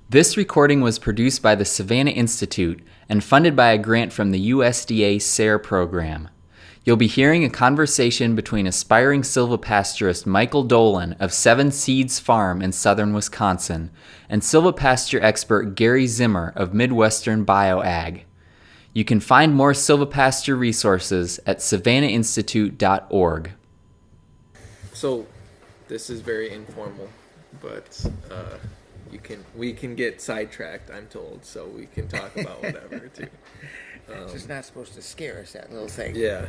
This recording was produced by the Savanna Institute and funded by a grant from the USDA SARE program. You'll be hearing a conversation between aspiring silvopasturist Michael Dolan of Seven Seeds Farm in southern Wisconsin and silvopasture expert Gary Zimmer of Midwestern BioAg. You can find more silvopasture resources at savannainstitute.org. So, this is very informal, but we can get sidetracked, I'm told, so we can talk about whatever too. It's just not supposed to scare us, that little thing. Yeah.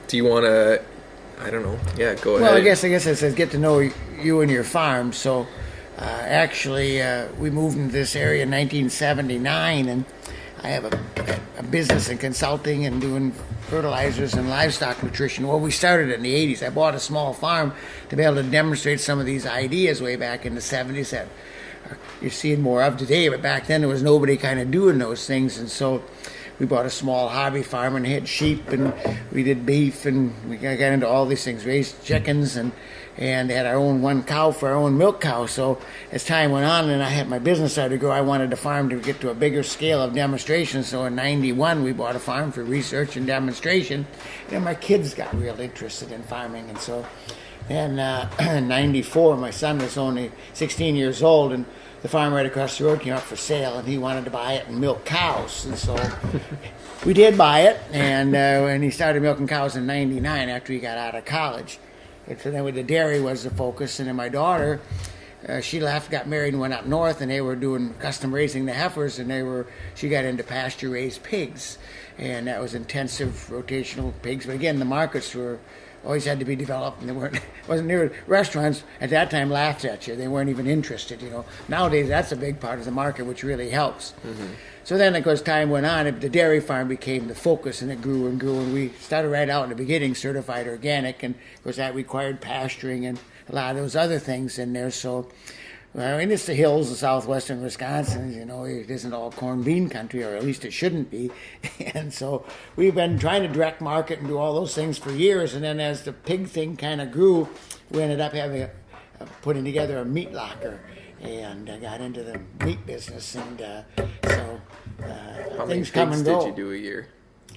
Do you want to? I don't know. Yeah, go ahead. Well, I guess it says get to know you and your farm. So, actually, we moved into this area in 1979, and I have a business in consulting and doing fertilizers and livestock nutrition. Well, we started in the 80s. I bought a small farm to be able to demonstrate some of these ideas way back in the 70s that you're seeing more of today. But back then, there was nobody kind of doing those things. And so we bought a small hobby farm and had sheep, and we did beef, and we got into all these things, raised chickens, and had our own one cow for our own milk cow. So as time went on and I had my business started to grow, I wanted the farm to get to a bigger scale of demonstration. So in 91, we bought a farm for research and demonstration. And my kids got real interested in farming. And so then in 94, my son was only 16 years old, and the farm right across the road came up for sale, and he wanted to buy it and milk cows. And so we did buy it, and he started milking cows in 99 after he got out of college. And so then the dairy was the focus, and then my daughter, she left, got married, and went up north, and they were doing custom raising the heifers, and she got into pasture-raised pigs, and that was intensive rotational pigs. But again, the markets always had to be developed, and it wasn't near restaurants at that time laughed at you. They weren't even interested, Nowadays, that's a big part of the market, which really helps. Mm-hmm. So then, of course, time went on. The dairy farm became the focus, and it grew and grew. And we started right out in the beginning, certified organic, and of course that required pasturing and a lot of those other things in there. So, it's the hills of southwestern Wisconsin. It isn't all corn bean country, or at least it shouldn't be. And so we've been trying to direct market and do all those things for years. And then as the pig thing kind of grew, we ended up putting together a meat locker. And I got into the meat business, and how things many come pigs and go. did you do a year?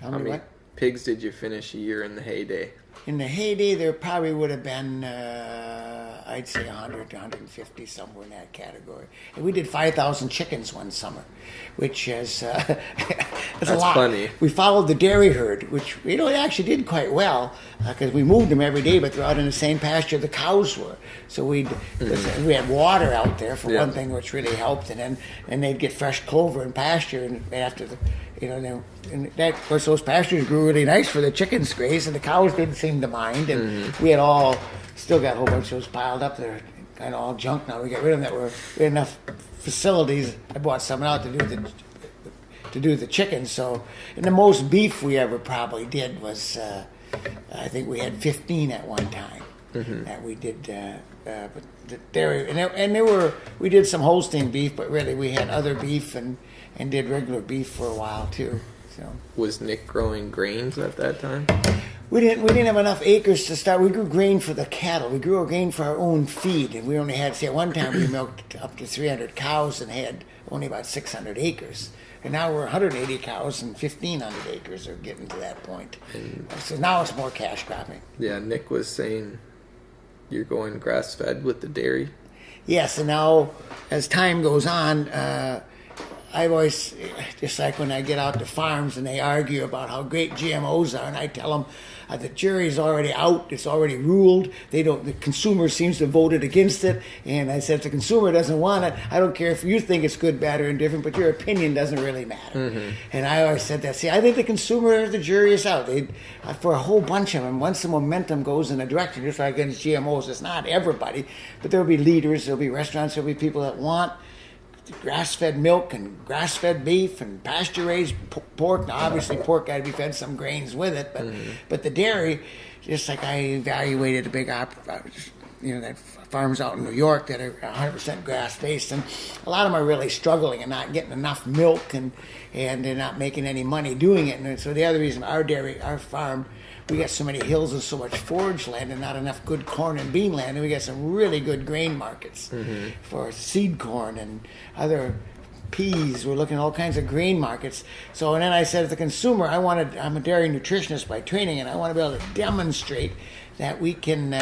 How many pigs did you finish a year in the heyday? In the heyday, there probably would have been, I'd say 100 to 150, somewhere in that category. And we did 5,000 chickens one summer, which is that's a lot. Funny. We followed the dairy herd, which it actually did quite well because we moved them every day, but they're out in the same pasture the cows were. So we had water out there for one thing, which really helped, and they'd get fresh clover and pasture, and after the and that, of course, those pastures grew really nice for the chickens to graze, and the cows didn't seem to mind. And we had still got a whole bunch of those piled up there, kind of all junk now. We got rid of them. We had enough facilities. I bought someone out to do the chickens. So, and the most beef we ever probably did was, I think we had 15 at one time that we did. But we did some Holstein beef, but really we had other beef and did regular beef for a while too. So was Nick growing grains at that time? We didn't have enough acres to start. We grew grain for the cattle. We grew our grain for our own feed, and we only had, at one time we milked up to 300 cows and had only about 600 acres. And now we're 180 cows and 1,500 acres are getting to that point. So now it's more cash cropping. Yeah, Nick was saying you're going grass-fed with the dairy? Yes, and now as time goes on, I've always, just like when I get out to farms and they argue about how great GMOs are, and I tell them the jury's already out, it's already ruled. The consumer seems to have voted against it, and I said if the consumer doesn't want it, I don't care if you think it's good, bad, or indifferent, but your opinion doesn't really matter. Mm-hmm. And I always said that. See, I think the jury is out. For a whole bunch of them, once the momentum goes in a direction, just like against GMOs, it's not everybody, but there'll be leaders, there'll be restaurants, there'll be people that want grass-fed milk and grass-fed beef and pasture-raised pork. Now, obviously, pork got to be fed some grains with it, but the dairy, just like I evaluated a big that farms out in New York that are 100% grass-based, and a lot of them are really struggling and not getting enough milk, and they're not making any money doing it. And so the other reason our farm we got so many hills and so much forage land and not enough good corn and bean land, and we got some really good grain markets for seed corn and other peas. We're looking at all kinds of grain markets. So, and then I said to the consumer, I'm a dairy nutritionist by training, and I want to be able to demonstrate that we can,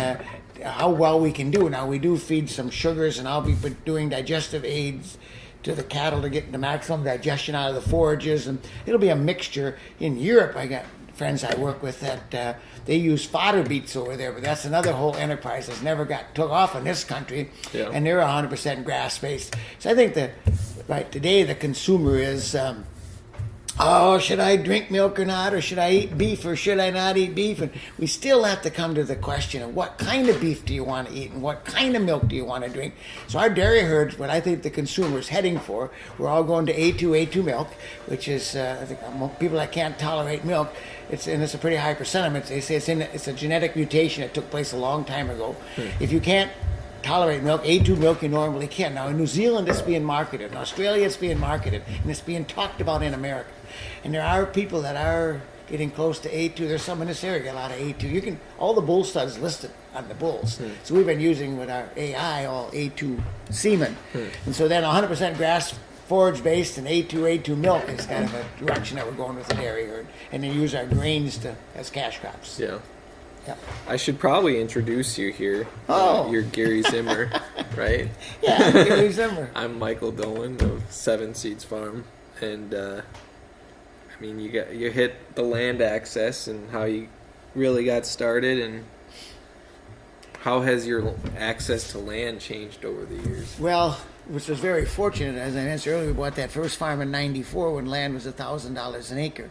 how well we can do. Now, we do feed some sugars, and I'll be doing digestive aids to the cattle to get the maximum digestion out of the forages, and it'll be a mixture. In Europe, I got friends I work with that they use fodder beets over there, but that's another whole enterprise that's never took off in this country, and they're 100% grass-based. So I think that today the consumer is, should I drink milk or not, or should I eat beef or should I not eat beef? And we still have to come to the question of what kind of beef do you want to eat and what kind of milk do you want to drink. So our dairy herds, what I think the consumer is heading for, we're all going to A2 milk, which is I think people that can't tolerate milk. It's a pretty high percentage. They say it's a genetic mutation that took place a long time ago. If you can't tolerate milk, A2 milk you normally can. Now in New Zealand it's being marketed, in Australia it's being marketed, and it's being talked about in America. And there are people that are getting close to A2. There's some in this area got a lot of A2. All the bull studs listed on the bulls. So we've been using with our AI all A2 semen. And so then 100% grass forage based and A2 milk is kind of a direction that we're going with the dairy herd. And then use our grains as cash crops. Yeah. Yeah. I should probably introduce you here. You're Gary Zimmer, right? Yeah, Gary Zimmer. I'm Michael Dolan of Seven Seeds Farm, and you hit the land access and how you really got started, and how has your access to land changed over the years? Well, which was very fortunate, as I mentioned earlier, we bought that first farm in '94 when land was $1,000 an acre.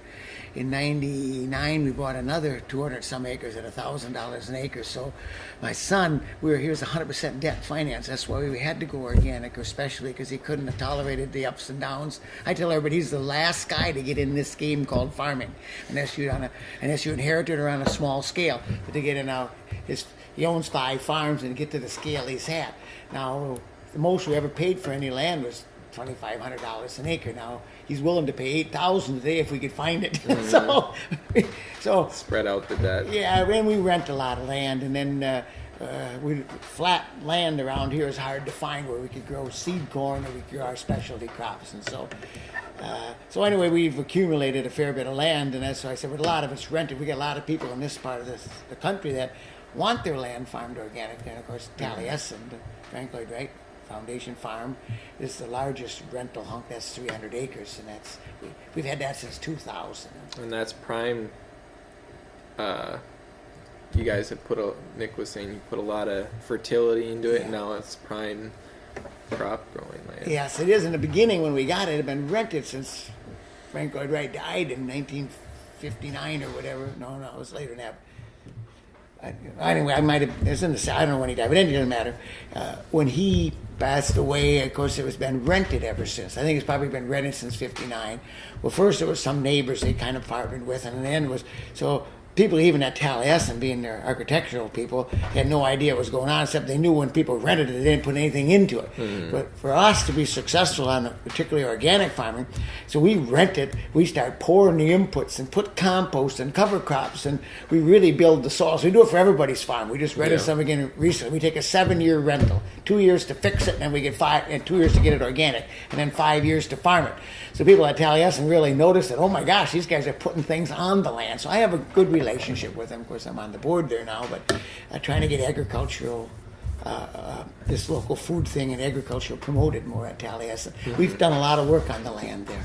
In '99, we bought another 200 some acres at $1,000 an acre. So my son, he was 100% debt finance. That's why we had to go organic, especially because he couldn't have tolerated the ups and downs. I tell everybody he's the last guy to get in this game called farming, unless you inherited or on a small scale. But to get in now, he owns 5 farms, and to get to the scale he's at. Now, the most we ever paid for any land was $2,500 an acre. Now he's willing to pay $8,000 a day if we could find it. so spread out the debt. Yeah, and we rent a lot of land, and then flat land around here is hard to find where we could grow seed corn or we could grow our specialty crops, and so anyway, we've accumulated a fair bit of land, and that's why I said, but a lot of it's rented. We got a lot of people in this part of the country that want their land farmed organic, and of course Taliesin, Frank Lloyd Wright Foundation Farm is the largest rental hunk. That's 300 acres, and we've had that since 2000. And that's prime. You guys have Nick was saying you put a lot of fertility into it, and now it's prime crop growing land. Yes, it is. In the beginning, when we got it, it had been rented since Frank Lloyd Wright died in 1959 or whatever. No, it was later than that. Anyway, I don't know when he died, but it doesn't matter. When he passed away, of course, it was been rented ever since. I think it's probably been rented since '59. Well, first there was some neighbors they kind of partnered with, and then people even at Taliesin, being their architectural people, had no idea what was going on, except they knew when people rented it, they didn't put anything into it. But for us to be successful on particularly organic farming, so we rented, we start pouring the inputs and put compost and cover crops, and we really build the soil. So we do it for everybody's farm. We just rented some again recently. We take a 7-year rental, 2 years to fix it, and then we get 2 years to get it organic, and then 5 years to farm it. So people at Taliesin really noticed that, oh my gosh, these guys are putting things on the land. So I have a good relationship with them. Of course, I'm on the board there now, but trying to get agricultural, this local food thing and agriculture promoted more at Taliesin. We've done a lot of work on the land there.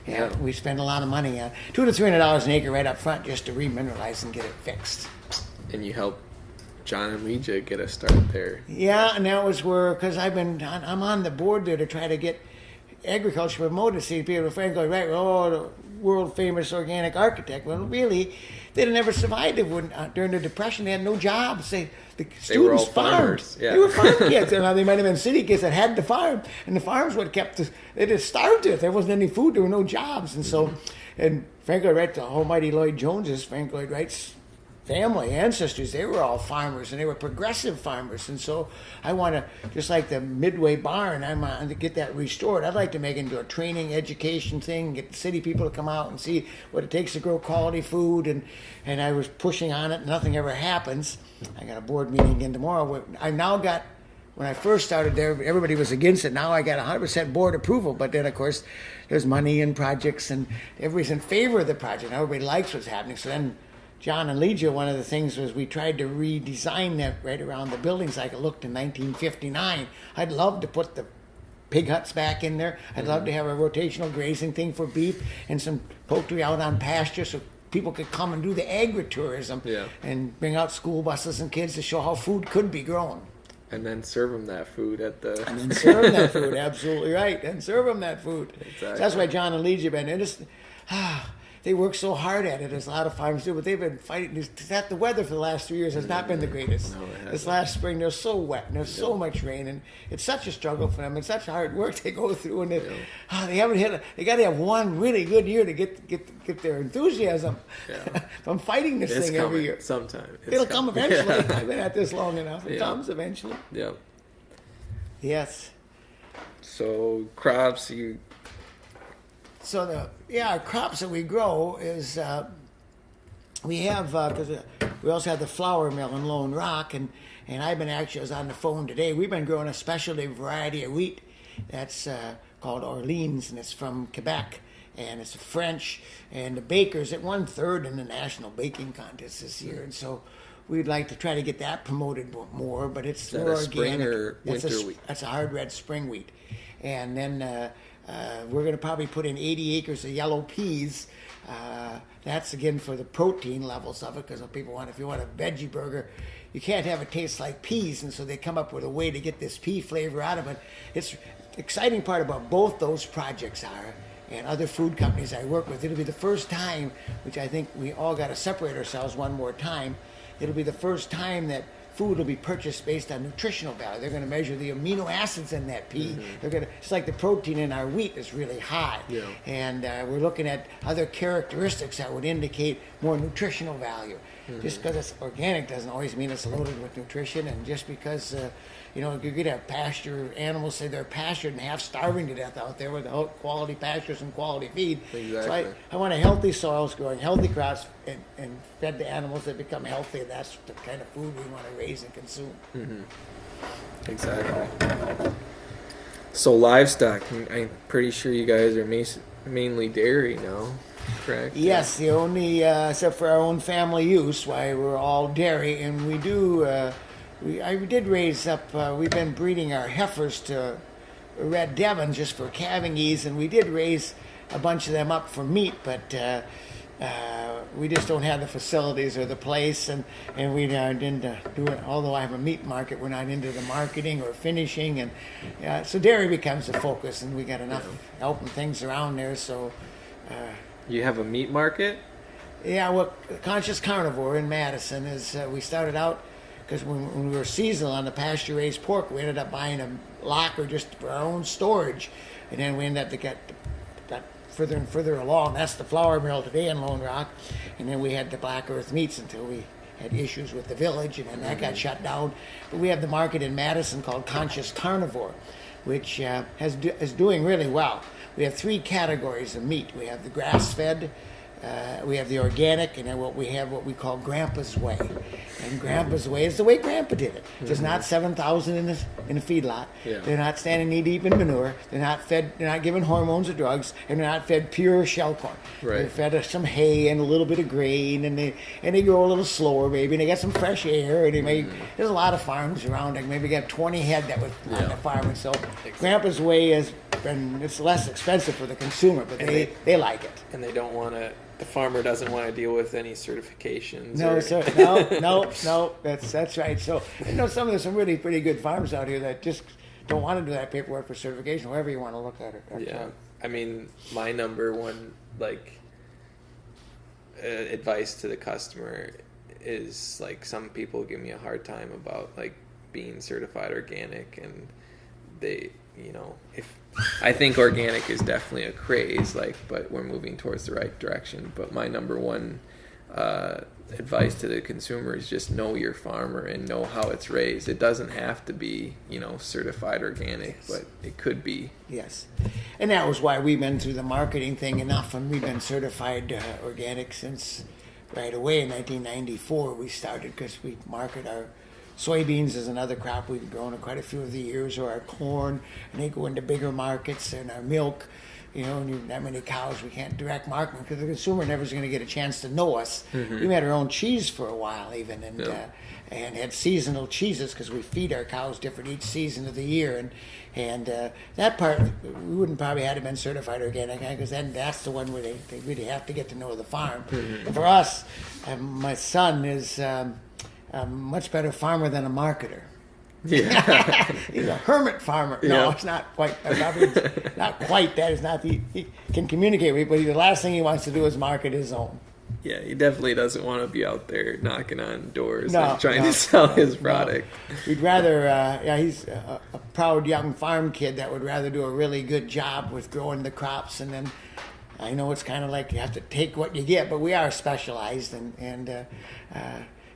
Yeah, we spend a lot of money, $200 to $300 an acre right up front just to remineralize and get it fixed. And you help John and Legia get a start there. Yeah, and that was where, because I'm on the board there to try to get agriculture promoted. See, people, Frank Lloyd Wright, the world famous organic architect. Well, really, they'd never survived. During the Depression, they had no jobs. The students farmed. Yeah. They were farm kids. They might have been city kids that had to farm, and the farms what kept us. They just starved to it. There wasn't any food. There were no jobs, and so, and Frank Lloyd Wright, the almighty Lloyd Jones is Frank Lloyd Wright's family, ancestors, they were all farmers, and they were progressive farmers. And so I want to, just like the Midway barn, I want to get that restored. I'd like to make it into a training, education thing, get the city people to come out and see what it takes to grow quality food. And I was pushing on it. Nothing ever happens. I got a board meeting again tomorrow. I now got, when I first started there, everybody was against it. Now I got 100% board approval. But then, of course, there's money and projects, and everybody's in favor of the project. Everybody likes what's happening. So then John and Legia, one of the things was we tried to redesign that right around the buildings like it looked in 1959. I'd love to put the pig huts back in there. I'd love to have a rotational grazing thing for beef and some poultry out on pasture so people could come and do the agritourism and bring out school buses and kids to show how food could be grown. And then serve them that food at the... And then serve them that food, absolutely right. And serve them that food. Exactly. So that's why John and Legia been in this. They work so hard at it, as a lot of farmers do, but they've been fighting. The weather for the last 3 years has not been the greatest. No, it hasn't. This last spring, they're so wet, and there's so much rain, and it's such a struggle for them. It's such hard work they go through, and they haven't hit. They got to have one really good year to get their enthusiasm from fighting this thing every year. Sometime It'll come eventually. I've been at this long enough. It comes eventually. Yeah. Yes. So crops, So our crops that we grow is we have because we also have the flour mill in Lone Rock, and I've been actually, I was on the phone today. We've been growing a specialty variety of wheat that's called Orleans, and it's from Quebec, and it's French, and the bakers at 1/3 in the national baking contest this year, and so we'd like to try to get that promoted more. But it's more organic. Spring or winter wheat? That's a hard red spring wheat, and then. We're going to probably put in 80 acres of yellow peas. That's, again, for the protein levels of it, because if you want a veggie burger, you can't have it taste like peas, and so they come up with a way to get this pea flavor out of it. It's the exciting part about both those projects are, and other food companies I work with, it'll be the first time, which I think we all got to separate ourselves one more time, it'll be the first time that food will be purchased based on nutritional value. They're going to measure the amino acids in that pea. It's like the protein in our wheat is really high. Yeah. And we're looking at other characteristics that would indicate more nutritional value. Just because it's organic doesn't always mean it's loaded with nutrition. And just because, you could have pasture animals say they're pastured and half starving to death out there without quality pastures and quality feed. Exactly. So I want a healthy soils growing healthy crops and fed the animals that become healthy. And that's the kind of food we want to raise and consume. Exactly. So livestock, I'm pretty sure you guys are mainly dairy now, correct? Yes, the only, except for our own family use, why we're all dairy, and we do, I did raise up, we've been breeding our heifers to Red Devons just for calving ease, and we did raise a bunch of them up for meat, but we just don't have the facilities or the place, and we aren't into doing. Although I have a meat market, we're not into the marketing or finishing, and so dairy becomes the focus, and we got enough helping things around there. So you have a meat market? Yeah, well, Conscious Carnivore in Madison is. We started out because when we were seasonal on the pasture-raised pork, we ended up buying a locker just for our own storage, and then we ended up to get further and further along. That's the flour mill today in Lone Rock, and then we had the Black Earth Meats until we had issues with the village, and then that got shut down. But we have the market in Madison called Conscious Carnivore, which is doing really well. We have 3 categories of meat. We have the grass-fed, we have the organic, and then what we call Grandpa's Way. And Grandpa's Way is the way Grandpa did it. There's not 7,000 in a feedlot. Yeah. They're not standing knee deep in manure. They're not fed. They're not given hormones or drugs, and they're not fed pure shell corn. Right. They're fed some hay and a little bit of grain, and they grow a little slower, maybe. And they get some fresh air, and there's a lot of farms around. Like maybe got 20 head that was on the farm, and so Grandpa's Way it's less expensive for the consumer, but they like it. And they don't want to. The farmer doesn't want to deal with any certifications. No, sir. No. That's right. So there's some really pretty good farms out here that just don't want to do that paperwork for certification. However you want to look at it. That's right. I mean, my number one advice to the customer is some people give me a hard time about being certified organic, and they. If I think organic is definitely a craze, but we're moving towards the right direction. But my number one advice to the consumer is just know your farmer and know how it's raised. It doesn't have to be, certified organic, but it could be. Yes. And that was why we've been through the marketing thing enough, and we've been certified organic since right away in 1994 we started, because we market our soybeans as another crop we've grown in quite a few of the years, or our corn, and they go into bigger markets, and our milk. And you've that many cows, we can't direct market because the consumer never is going to get a chance to know us. We made our own cheese for a while even, and had seasonal cheeses because we feed our cows different each season of the year. And that part, we wouldn't probably have been certified organic, because then that's the one where they really have to get to know the farm. For us, my son is a much better farmer than a marketer. Yeah. He's a hermit farmer. No, it's not quite. Probably not quite that. It's not. He can communicate with, but the last thing he wants to do is market his own. Yeah, he definitely doesn't want to be out there knocking on doors and trying to sell his product. No. We'd rather. He's a proud young farm kid that would rather do a really good job with growing the crops, and then I know it's kind of like you have to take what you get, but we are specialized, and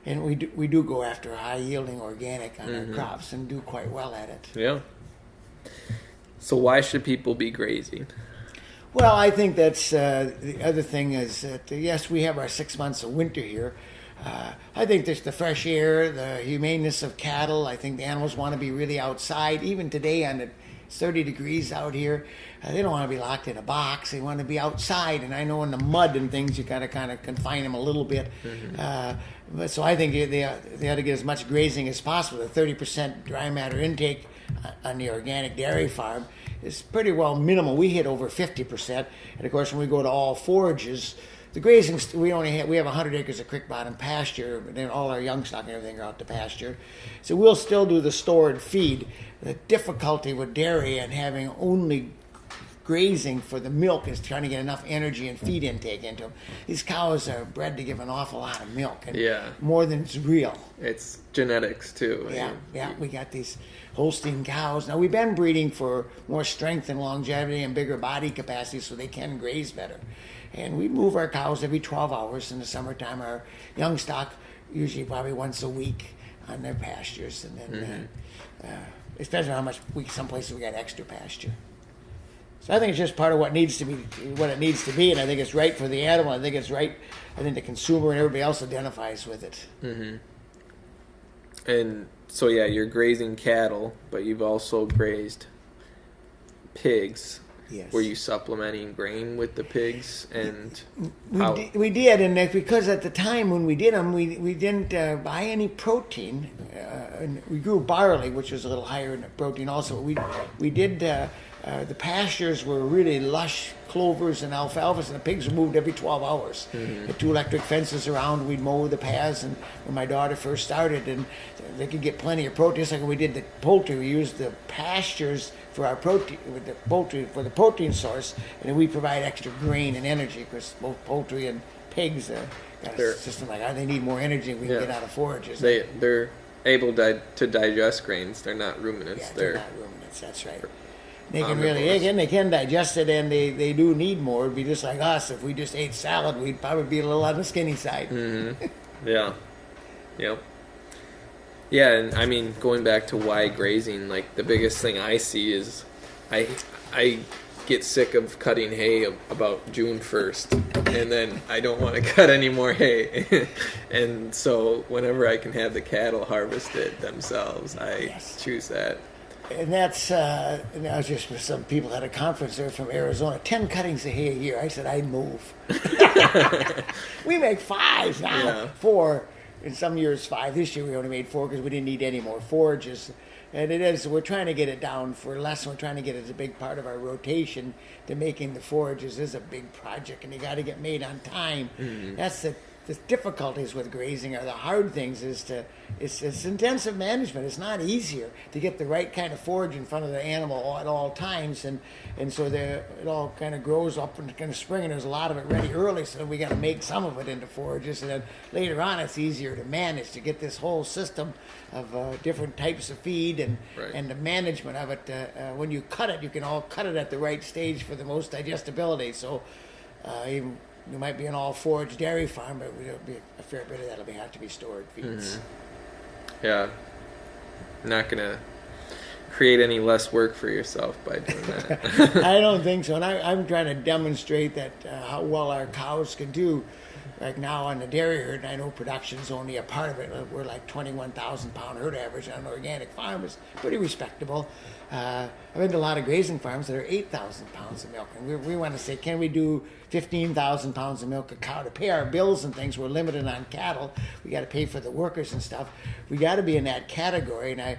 we do go after high yielding organic on our crops and do quite well at it. Yeah. So why should people be grazing? Well, I think that's the other thing is that yes, we have our 6 months of winter here. I think there's the fresh air, the humaneness of cattle. I think the animals want to be really outside. Even today, it's 30 degrees out here. They don't want to be locked in a box. They want to be outside. And I know in the mud and things, you got to kind of confine them a little bit. But so I think they ought to get as much grazing as possible. The 30% dry matter intake on the organic dairy farm is pretty well minimal. We hit over 50%. And of course, when we go to all forages, the grazing, we have 100 acres of creek bottom pasture, but then all our young stock and everything are out to pasture. So we'll still do the stored feed. The difficulty with dairy and having only grazing for the milk is trying to get enough energy and feed intake into them. These cows are bred to give an awful lot of milk, and more than it's real. It's genetics too. Yeah. We got these Holstein cows. Now we've been breeding for more strength and longevity and bigger body capacity, so they can graze better. And we move our cows every 12 hours in the summertime. Our young stock usually probably once a week on their pastures, and then especially how much some places we got extra pasture. So I think it's just part of what it needs to be, and I think it's right for the animal. I think it's right. I think the consumer and everybody else identifies with it. And so you're grazing cattle, but you've also grazed pigs. Yes. Were you supplementing grain with the pigs? And we did, and because at the time when we did them, we didn't buy any protein. And we grew barley, which was a little higher in protein. Also, we did. The pastures were really lush clovers and alfalfas, and the pigs were moved every 12 hours. Had 2 electric fences around. We'd mow the paths, and when my daughter first started, and they could get plenty of protein. Just like when we did the poultry, we used the pastures for our protein, with the poultry for the protein source, and then we provide extra grain and energy, because both poultry and pigs got a system like that. They need more energy than we can get out of forages. They're able to digest grains. They're not ruminants. Yeah, they're not ruminants. That's right. They can digest it, and they do need more. It'd be just like us. If we just ate salad, we'd probably be a little on the skinny side. Yeah. Yep. Yeah, and I mean, going back to why grazing, like the biggest thing I see is I get sick of cutting hay about June 1st, and then I don't want to cut any more hay. And so whenever I can have the cattle harvest it themselves, I choose that. And that's, and I was just with some people at a conference there from Arizona, 10 cuttings of hay a year. I said, I'd move. We make 5 now, 4. In some years 5. This year we only made 4 because we didn't need any more forages. And we're trying to get it down for less. We're trying to get it as a big part of our rotation. To making the forages is a big project, and you got to get made on time. That's the difficulties with grazing, are the hard things. It's intensive management. It's not easier to get the right kind of forage in front of the animal at all times, and so it all kind of grows up in kind of spring, and there's a lot of it ready early, so we got to make some of it into forages, and then later on it's easier to manage, to get this whole system of different types of feed and the management of it. When you cut it, you can all cut it at the right stage for the most digestibility. So we might be an all-forage dairy farm, but there'll be a fair bit of that will have to be stored feeds. Yeah. Not going to create any less work for yourself by doing that. I don't think so. And I'm trying to demonstrate that how well our cows can do. Like now on the dairy herd, and I know production is only a part of it. We're like 21,000 pound herd average on an organic farm. It's pretty respectable. I've been to a lot of grazing farms that are 8,000 pounds of milk. And we want to say, can we do 15,000 pounds of milk a cow to pay our bills and things? We're limited on cattle. We got to pay for the workers and stuff. We got to be in that category. And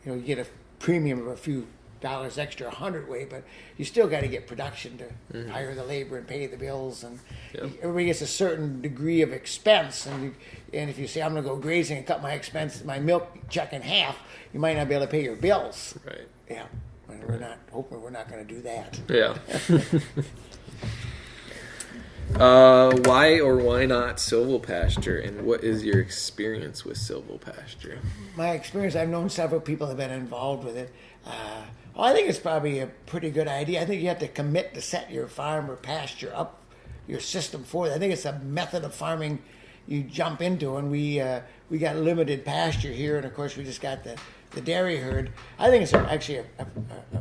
you get a premium of a few dollars extra, a hundredweight, but you still got to get production to hire the labor and pay the bills, and everybody gets a certain degree of expense. And if you say I'm going to go grazing and cut my milk check in half, you might not be able to pay your bills. Right. Yeah. And we're not going to do that. Yeah. Why or why not Silvopasture, and what is your experience with Silvopasture? My experience, I've known several people that have been involved with it. I think it's probably a pretty good idea. I think you have to commit to set your farm or pasture up, your system for it. I think it's a method of farming you jump into, and we got limited pasture here, and of course we just got the dairy herd. I think it's actually a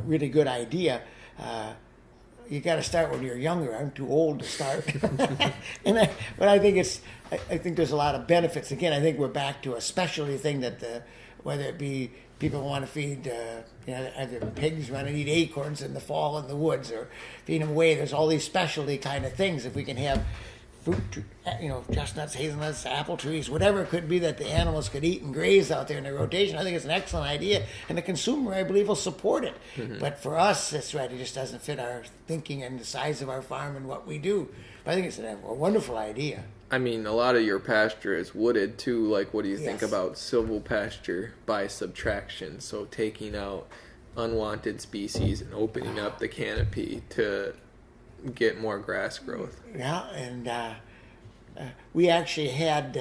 really good idea. You got to start when you're younger. I'm too old to start, but I think there's a lot of benefits. Again, I think we're back to a specialty thing that whether it be people want to feed either pigs want to eat acorns in the fall in the woods or feed them away. There's all these specialty kind of things. If we can have fruit, chestnuts, hazelnuts, apple trees, whatever it could be that the animals could eat and graze out there in their rotation, I think it's an excellent idea. And the consumer, I believe, will support it. Mm-hmm. But for us, that's right, it just doesn't fit our thinking and the size of our farm and what we do. But I think it's a wonderful idea. I mean, a lot of your pasture is wooded too. Like, what do you think about silvopasture by subtraction? So taking out unwanted species and opening up the canopy to get more grass growth. Yeah, and we actually had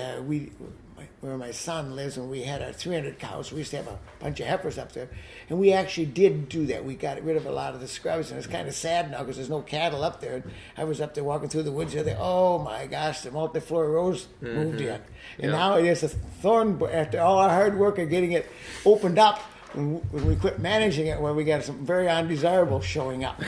where my son lives, when we had our 300 cows, we used to have a bunch of heifers up there, and we actually did do that. We got rid of a lot of the scrubs, and it's kind of sad now because there's no cattle up there. I was up there walking through the woods the other day. Oh my gosh, the multiflora rose moved in, and now it's a thorn. After all our hard work of getting it opened up, when we quit managing it, when we got some very undesirables showing up.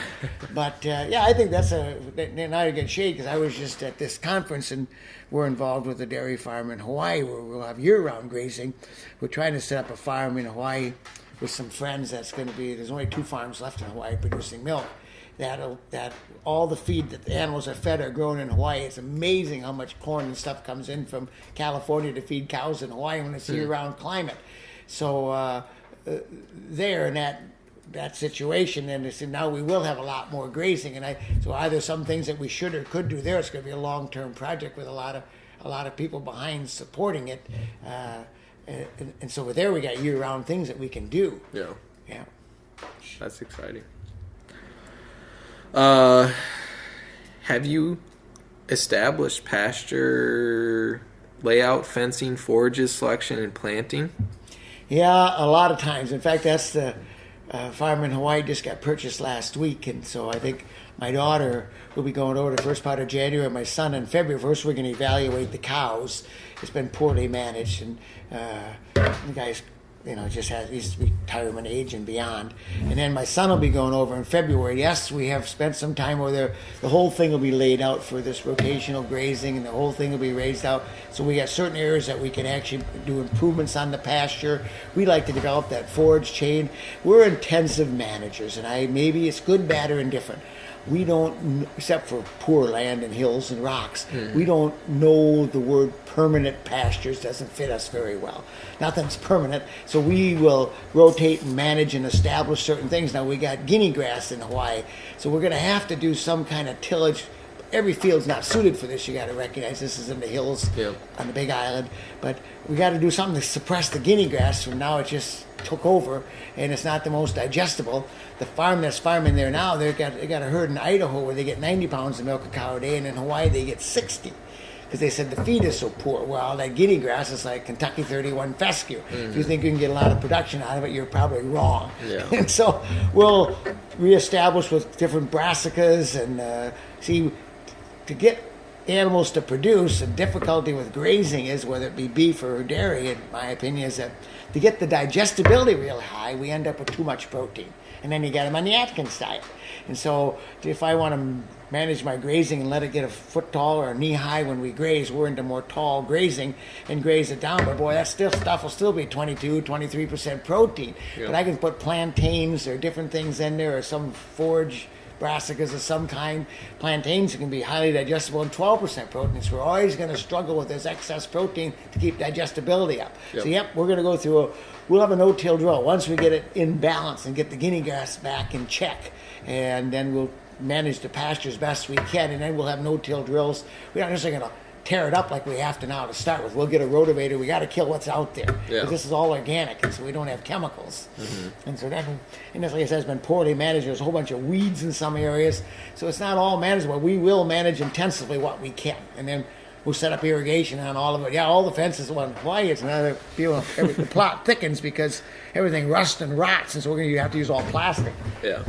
But I think that's now you get shade, because I was just at this conference and we're involved with a dairy farm in Hawaii where we'll have year-round grazing. We're trying to set up a farm in Hawaii with some friends. That's going to be, there's only 2 farms left in Hawaii producing milk. That all the feed that the animals are fed are grown in Hawaii. It's amazing how much corn and stuff comes in from California to feed cows in Hawaii when it's a year-round climate. So there in that situation, and they said now we will have a lot more grazing, and so either some things that we should or could do there. It's going to be a long-term project with a lot of people behind supporting it, and so there we got year-round things that we can do. Yeah, that's exciting. Have you established pasture layout, fencing, forages, selection, and planting? Yeah, a lot of times. In fact, that's the farm in Hawaii just got purchased last week, and so I think my daughter will be going over the first part of January, my son in February. First, we're going to evaluate the cows. It's been poorly managed, and the guy's just he's retirement age and beyond. And then my son will be going over in February. Yes, we have spent some time over there. The whole thing will be laid out for this rotational grazing, and the whole thing will be raised out. So we got certain areas that we can actually do improvements on the pasture. We like to develop that forage chain. We're intensive managers, and maybe it's good, bad, or indifferent. We don't, except for poor land and hills and rocks, we don't know the word permanent pastures. Doesn't fit us very well. Nothing's permanent, so we will rotate and manage and establish certain things. Now we got guinea grass in Hawaii, so we're going to have to do some kind of tillage. Every field's not suited for this. You got to recognize this is in the hills on the Big Island, but we got to do something to suppress the guinea grass. From now it just took over, and it's not the most digestible. The farm that's farming there now, they got a herd in Idaho where they get 90 pounds of milk a cow a day, and in Hawaii they get 60. Because they said the feed is so poor. Well, that guinea grass is like Kentucky 31 fescue. If you think you can get a lot of production out of it, you're probably wrong. And so we'll reestablish with different brassicas and see to get animals to produce, the difficulty with grazing is, whether it be beef or dairy, in my opinion, is that to get the digestibility real high, we end up with too much protein. And then you get them on the Atkins diet. And so if I want to manage my grazing and let it get a foot tall or a knee high when we graze, we're into more tall grazing and graze it down. But boy, that stuff will still be 22, 23% protein. Yeah. But I can put plantains or different things in there, or some forage brassicas of some kind. Plantains can be highly digestible and 12% protein. So we're always going to struggle with this excess protein to keep digestibility up. Yep. So we're going to go through we'll have a no-till drill once we get it in balance and get the guinea grass back in check, and then we'll manage the pasture as best we can, and then we'll have no-till drills. We're not necessarily going to tear it up like we have to now to start with. We'll get a rotavator. We got to kill what's out there. Yeah. This is all organic, and so we don't have chemicals. And so that, and as like I said, has been poorly managed. There's a whole bunch of weeds in some areas, so it's not all manageable. We will manage intensively what we can, and then we'll set up irrigation on all of it. Yeah, all the fences. Why it's another deal. The plot thickens because everything rusts and rots, and so we're going to have to use all plastic. Yeah.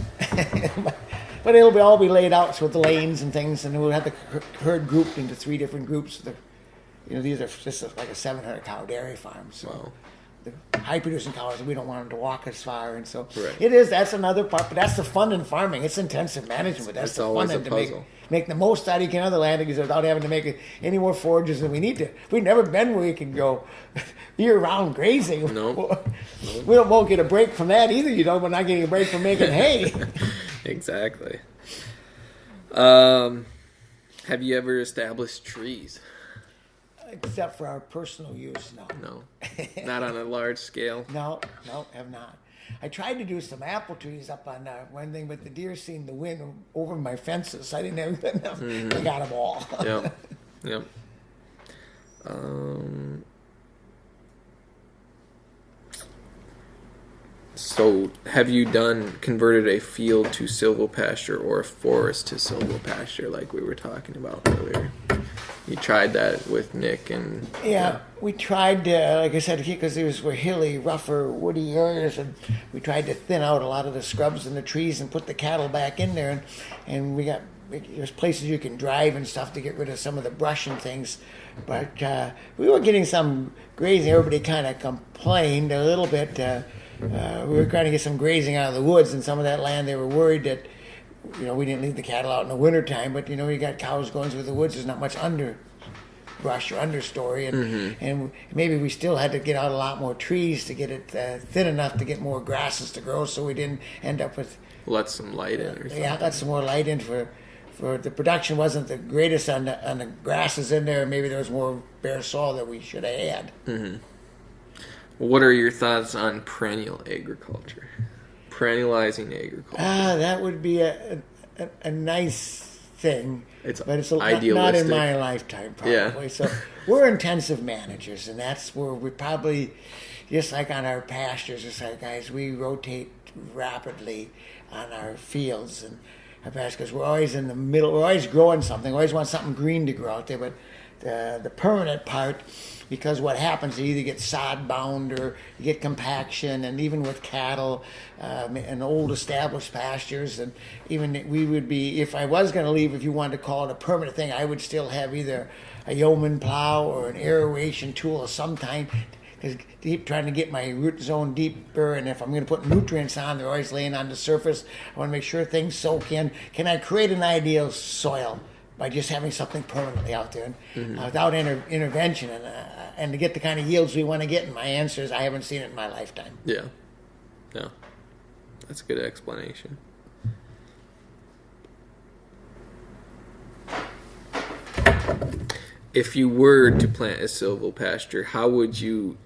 But it'll all be laid out with the lanes and things, and we'll have the herd grouped into 3 different groups. These are just like a 700 cow dairy farm. So Wow. the high producing cows, we don't want them to walk as far, and so Right. That's another part. But that's the fun in farming. It's intensive management. But that's It's the always fun a in to puzzle. make the most out of other land without having to make any more forages than we need to. We've never been where we can go year-round grazing. Nope. We won't get a break from that either. We're not getting a break from making hay. Exactly. Have you ever established trees? Except for our personal use, no. No. Not on a large scale? No, have not. I tried to do some apple trees up on one thing, but the deer seen the wind over my fences, so I didn't have enough. I got them all. Yep. Yep. So, have you converted a field to silvopasture or a forest to silvopasture like we were talking about earlier? You tried that with Nick and... Yeah, we tried, like I said, because these were hilly, rougher, woody areas, and we tried to thin out a lot of the scrubs and the trees and put the cattle back in there, and there's places you can drive and stuff to get rid of some of the brush and things, but we were getting some grazing. Everybody kind of complained a little bit. We were trying to get some grazing out of the woods, and some of that land they were worried that we didn't leave the cattle out in the wintertime, but you got cows going through the woods. There's not much underbrush or understory, and maybe we still had to get out a lot more trees to get it thin enough to get more grasses to grow, so we didn't end up with let some light in or something. Yeah, got some more light in for the production wasn't the greatest on the grasses in there. Maybe there was more bare soil that we should have had. Mm-hmm. What are your thoughts on perennial agriculture? Perennializing agriculture. That would be a nice thing, but it's not in my lifetime, probably. Yeah. So we're intensive managers, and that's where we probably, just like on our pastures, just like guys, we rotate rapidly on our fields and our pastures because we're always in the middle. We're always growing something. We always want something green to grow out there, but the permanent part, because what happens, you either get sod bound or you get compaction, and even with cattle and old established pastures, and even we would be, if I was going to leave, if you wanted to call it a permanent thing, I would still have either a yeoman plow or an aeration tool of some kind, because trying to get my root zone deeper, and if I'm going to put nutrients on, they're always laying on the surface. I want to make sure things soak in. Can I create an ideal soil by just having something permanently out there without intervention, and to get the kind of yields we want to get? And my answer is I haven't seen it in my lifetime. Yeah. That's a good explanation. If you were to plant a silvopasture, how would you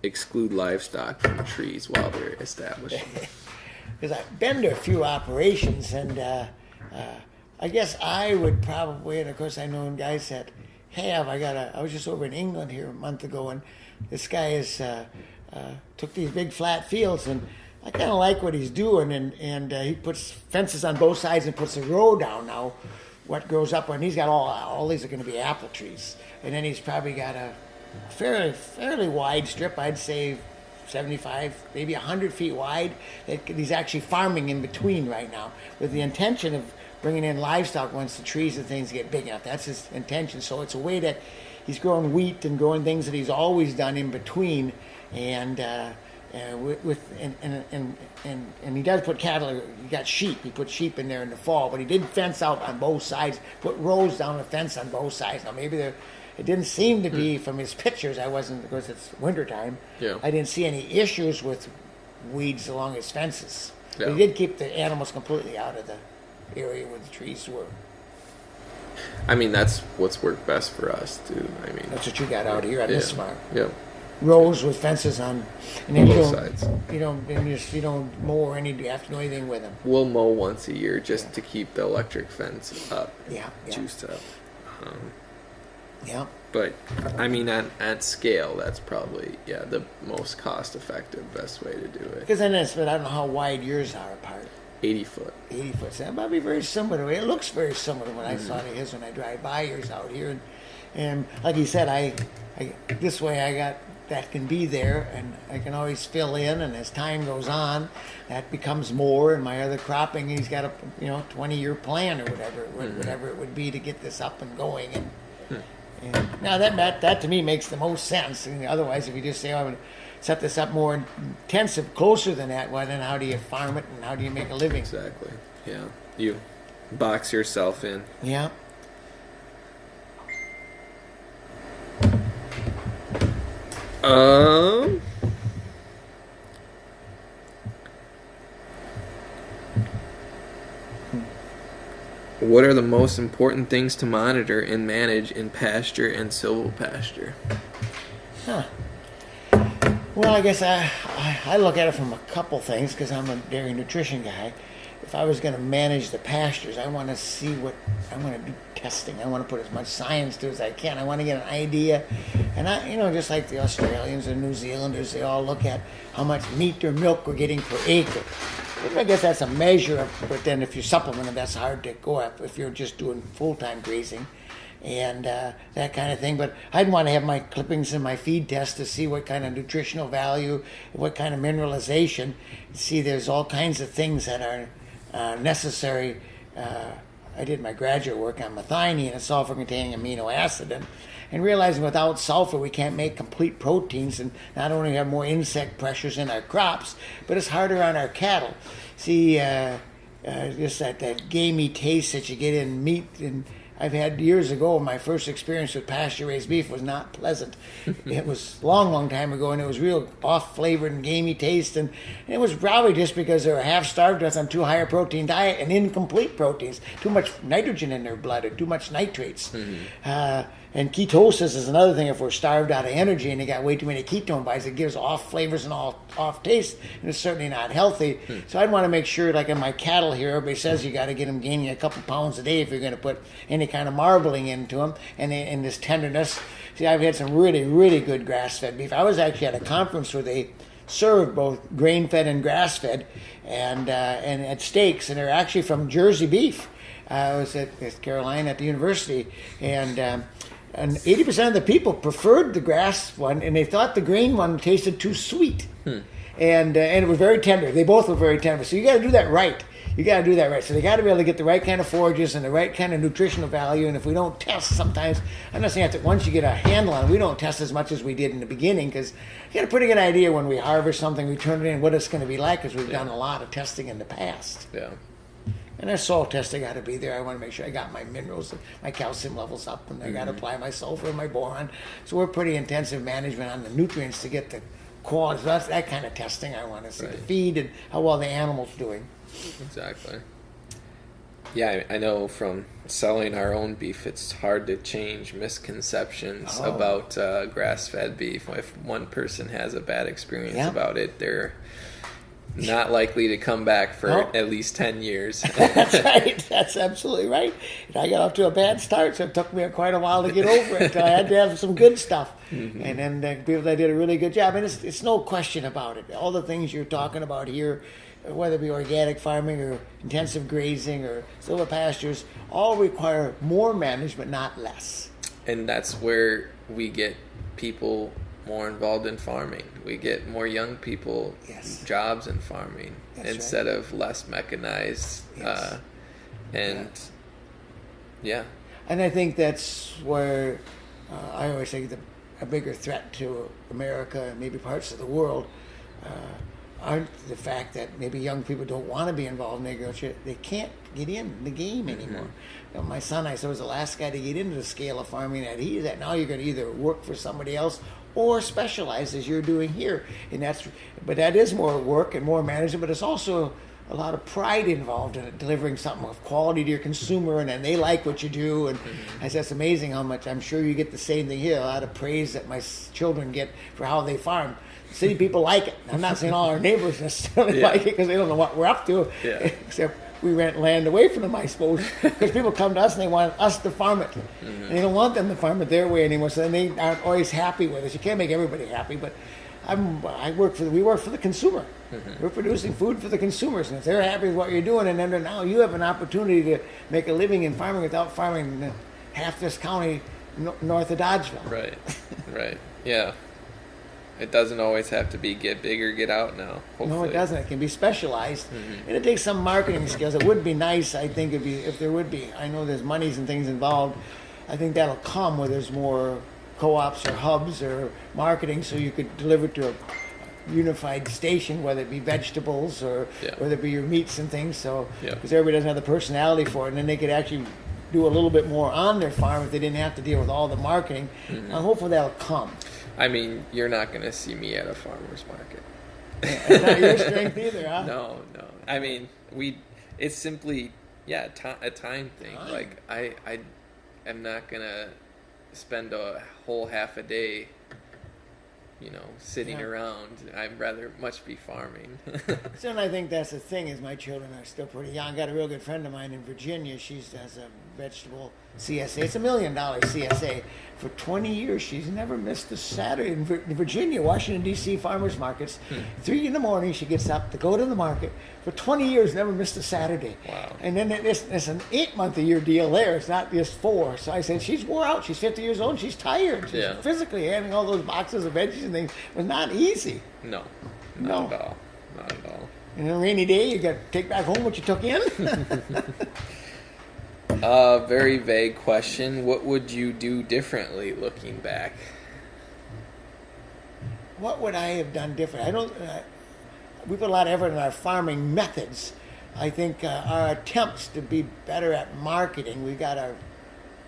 exclude livestock from trees while they're establishing? Because I've been to a few operations, and I guess I would probably, and of course I know guys that have. I was just over in England here a month ago, and this guy took these big flat fields, and I kind of like what he's doing, and he puts fences on both sides and puts a row down now. What grows up, and he's got all these are going to be apple trees, and then he's probably got a fairly wide strip, I'd say 75, maybe 100 feet wide, that he's actually farming in between right now with the intention of bringing in livestock once the trees and things get big enough. That's his intention. So it's a way that he's growing wheat and growing things that he's always done in between, and he does put cattle. He got sheep. He put sheep in there in the fall, but he did fence out on both sides. Put rows down the fence on both sides. Now maybe it didn't seem to be from his pictures. I wasn't, because it's wintertime. Yeah. I didn't see any issues with weeds along his fences. Yeah. But he did keep the animals completely out of the area where the trees were. I mean, that's what's worked best for us too. I mean, That's what you got out here on this farm. Yeah. Rows with fences on, and then Both sides. You don't mow or you have to do anything with them. We'll mow once a year just to keep the electric fence up. Yeah. Juiced up. Yeah. But I mean, at scale, that's probably the most cost-effective, best way to do it. Because then but I don't know how wide yours are apart. 80 foot. 80 foot. So that might be very similar to it. It looks very similar to what I saw to his when I drive by yours out here. And like he said, I this way I got that can be there, and I can always fill in. And as time goes on, that becomes more. And my other cropping, he's got a 20-year plan or whatever it would be to get this up and going. And now that to me makes the most sense. And otherwise, if you just say, "Oh, I'm going to set this up more intensive, closer than that," well, then how do you farm it and how do you make a living? Exactly. Yeah. You box yourself in. Yeah. What are the most important things to monitor and manage in pasture and silvopasture? Huh. Well, I guess I look at it from a couple things because I'm a dairy nutrition guy. If I was going to manage the pastures, I want to see what I want to do testing. I want to put as much science to it as I can. I want to get an idea, and just like the Australians and New Zealanders, they all look at how much meat or milk we're getting per acre. I guess that's a measure, but then if you supplement them, that's hard to go up if you're just doing full-time grazing and that kind of thing. But I'd want to have my clippings and my feed test to see what kind of nutritional value, what kind of mineralization. See, there's all kinds of things that are necessary. I did my graduate work on methionine, a sulfur-containing amino acid, and realizing without sulfur we can't make complete proteins, and not only have more insect pressures in our crops, but it's harder on our cattle. See, just that gamey taste that you get in meat, and I've had years ago, my first experience with pasture-raised beef was not pleasant. It was a long time ago, and it was real off-flavored and gamey taste, and it was probably just because they were half-starved on too high a protein diet and incomplete proteins, too much nitrogen in their blood or too much nitrates. And ketosis is another thing. If we're starved out of energy and they got way too many ketone bodies, it gives off flavors and off taste, and it's certainly not healthy. So I'd want to make sure, like in my cattle here, everybody says you got to get them gaining a couple pounds a day if you're going to put any kind of marbling into them, and this tenderness. See, I've had some really good grass-fed beef. I was actually at a conference where they served both grain-fed and grass-fed, and at steaks, and they're actually from Jersey beef. I was at Carolina at the university, and 80% of the people preferred the grass one, and they thought the grain one tasted too sweet. And it was very tender. They both were very tender. So you got to do that right. So they got to be able to get the right kind of forages and the right kind of nutritional value. And if we don't test, sometimes I'm not saying that once you get a handle on it, we don't test as much as we did in the beginning, because you got a pretty good idea when we harvest something, we turn it in, what it's going to be like, because we've done a lot of testing in the past. Yeah. And that soil testing got to be there. I want to make sure I got my minerals, my calcium levels up, and I got to apply my sulfur and my boron. So we're pretty intensive management on the nutrients to get the quality. So that's that kind of testing I want to see. The feed and how well the animal's doing. Exactly. Yeah, I know from selling our own beef, it's hard to change misconceptions about grass-fed beef. If one person has a bad experience about it, they're not likely to come back for at least 10 years. That's right. That's absolutely right. And I got off to a bad start, so it took me quite a while to get over it. I had to have some good stuff. And then people that did a really good job. And it's no question about it. All the things you're talking about here, whether it be organic farming or intensive grazing or silvopastures, all require more management, not less. And that's where we get people more involved in farming. We get more young people jobs in farming instead of less mechanized And yeah. And I think that's where I always think a bigger threat to America and maybe parts of the world aren't the fact that maybe young people don't want to be involved in agriculture. They can't get in the game anymore. You know, my son, I said, was the last guy to get into the scale of farming that he's at. Now you're going to either work for somebody else or specialize as you're doing here. And but that is more work and more management, but it's also a lot of pride involved in it, delivering something of quality to your consumer, and then they like what you do. And I said, it's amazing how much, I'm sure you get the same thing here, a lot of praise that my children get for how they farm. City people like it. I'm not saying all our neighbors necessarily like it because they don't know what we're up to, except we rent land away from them, I suppose, because people come to us and they want us to farm it. And they don't want them to farm it their way anymore, so then they aren't always happy with us. You can't make everybody happy, but we work for the consumer. We're producing food for the consumers, and if they're happy with what you're doing, and then now you have an opportunity to make a living in farming without farming half this county north of Dodgeville. Right, yeah. It doesn't always have to be get big or get out now. Hopefully. No, it doesn't. It can be specialized, and it takes some marketing skills. It would be nice, I think, if there would be. I know there's monies and things involved. I think that'll come where there's more co-ops or hubs or marketing, so you could deliver to a unified station, whether it be vegetables or whether it be your meats and things. So because everybody doesn't have the personality for it, and then they could actually do a little bit more on their farm if they didn't have to deal with all the marketing. And hopefully that'll come. I mean, you're not going to see me at a farmer's market. It's not your strength either, huh? No. I mean, it's simply, a time thing. Like, I am not going to spend a whole half a day, sitting around. I'd rather much be farming. So, and I think that's the thing is my children are still pretty young. I got a real good friend of mine in Virginia. She has a vegetable CSA. It's $1 million CSA. For 20 years, she's never missed a Saturday in Virginia, Washington, D.C. farmers markets. 3 in the morning, she gets up to go to the market. For 20 years, never missed a Saturday. Wow. And then it's an 8-month-a-year deal there. It's not just 4. So I said, she's wore out. She's 50 years old. She's tired. She's physically having all those boxes of veggies and things was not easy. No. Not at all. And on a rainy day, you got to take back home what you took in. Very vague question. What would you do differently looking back? What would I have done different? We put a lot of effort in our farming methods. I think our attempts to be better at marketing. We got our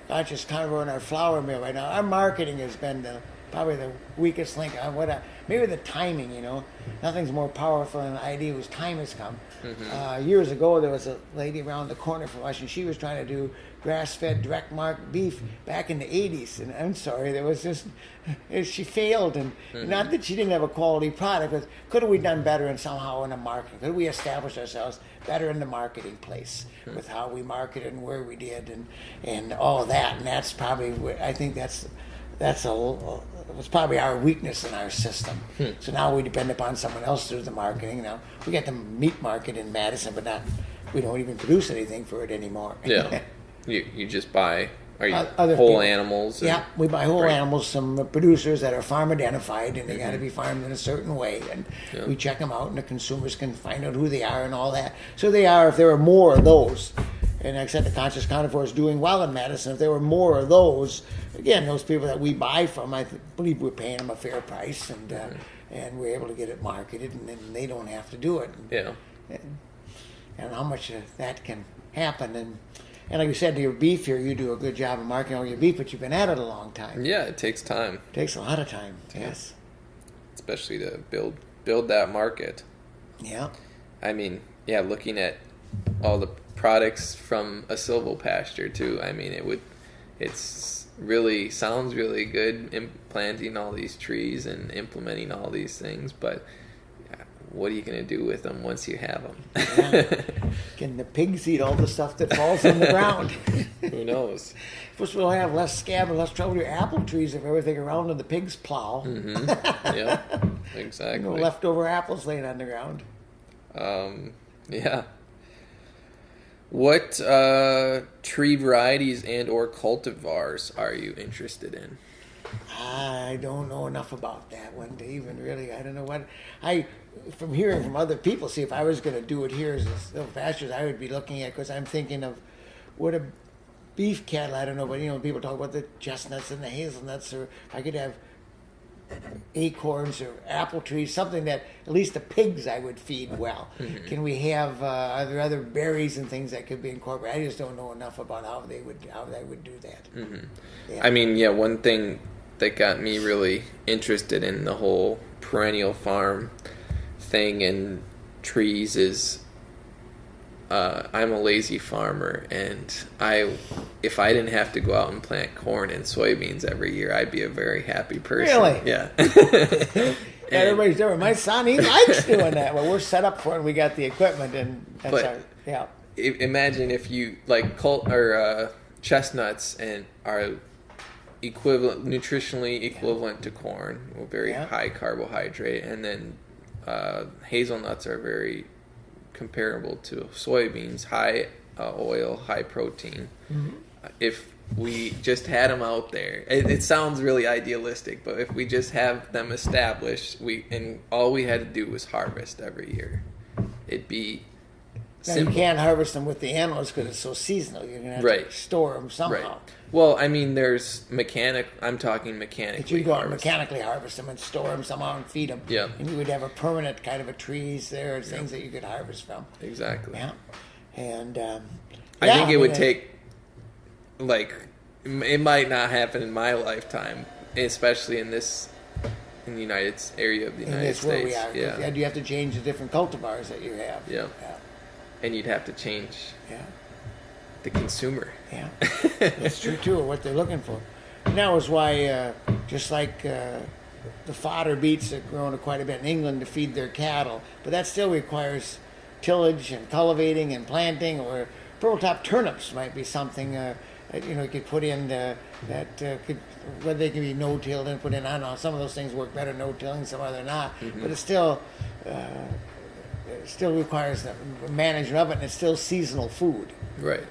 conscious carnivore in our flour mill right now. Our marketing has been probably the weakest link. Maybe the timing, Nothing's more powerful than an idea whose time has come. Years ago, there was a lady around the corner from us, and she was trying to do grass-fed, direct-market beef back in the 80s. And I'm sorry, she failed. And not that she didn't have a quality product, but could have we done better in the marketing? Could we establish ourselves better in the marketing place with how we marketed and where we did and all of that? And that's probably, I think that's was probably our weakness in our system. So now we depend upon someone else to do the marketing. Now we got the meat market in Madison, but we don't even produce anything for it anymore. Yeah, you just buy other whole people. Animals. We buy whole animals, some producers that are farm identified, and they got to be farmed in a certain way, and we check them out, and the consumers can find out who they are and all that. So if there are more of those. And like I said, the conscious carnivore is doing well in Madison. If there were more of those, again, those people that we buy from, I believe we're paying them a fair price, and we're able to get it marketed, and then they don't have to do it. And how much of that can happen. And like you said, to your beef here, you do a good job of marketing all your beef, but you've been at it a long time. Yeah, it takes time. It takes a lot of time, yes. Especially to build that market. Yeah. I mean, looking at all the products from a Silvopasture too. I mean, it's really sounds really good planting all these trees and implementing all these things, but what are you going to do with them once you have them? Can the pigs eat all the stuff that falls on the ground? Who knows? First, we'll have less scab and less trouble with your apple trees if everything around them the pigs plow. Yeah, exactly. Leftover apples laying on the ground. Yeah. What tree varieties and or cultivars are you interested in? I don't know enough about that one to even really. I don't know what from hearing from other people. See, if I was going to do it here as a Silvopasture, I would be looking at, because I'm thinking of would a beef cattle, I don't know, but people talk about the chestnuts and the hazelnuts, or if I could have acorns or apple trees, something that at least the pigs I would feed well. Mm-hmm. Can we have are there other berries and things that could be incorporated? I just don't know enough about how they would do that. Mm-hmm. Yeah. I mean, yeah, one thing that got me really interested in the whole perennial farm thing and trees is I'm a lazy farmer, and if I didn't have to go out and plant corn and soybeans every year, I'd be a very happy person. Really? Yeah. Yeah, everybody's different. My son, he likes doing that. Well, we're set up for it. We got the equipment, and that's Imagine if you chestnuts and are nutritionally equivalent to corn, very high carbohydrate, and then hazelnuts are very comparable to soybeans, high oil, high protein. Mm-hmm. If we just had them out there, it sounds really idealistic, but if we just have them established, and all we had to do was harvest every year, it'd be simple. Now, you can't harvest them with the animals because it's so seasonal. You're going to have to store them somehow. Right. Well, I mean, there's I'm talking mechanically. But you go out and mechanically harvest them and store them somehow and feed them. Yeah. And you would have a permanent kind of a trees there, and things that you could harvest from. Exactly. Yeah. And I think it would take, it might not happen in my lifetime, especially in the United area of the United States. Where we are. Yeah. You have to change the different cultivars that you have. Yeah. And you'd have to change the consumer. Yeah, that's true too. What they're looking for. And that was why, just like the fodder beets are grown quite a bit in England to feed their cattle, but that still requires tillage and cultivating and planting. Or purple top turnips might be something you could put in whether they can be no-tilled and put in. I don't know. Some of those things work better no-tilling, some other not. Mm-hmm. But it still requires the management of it, and it's still seasonal food. Right.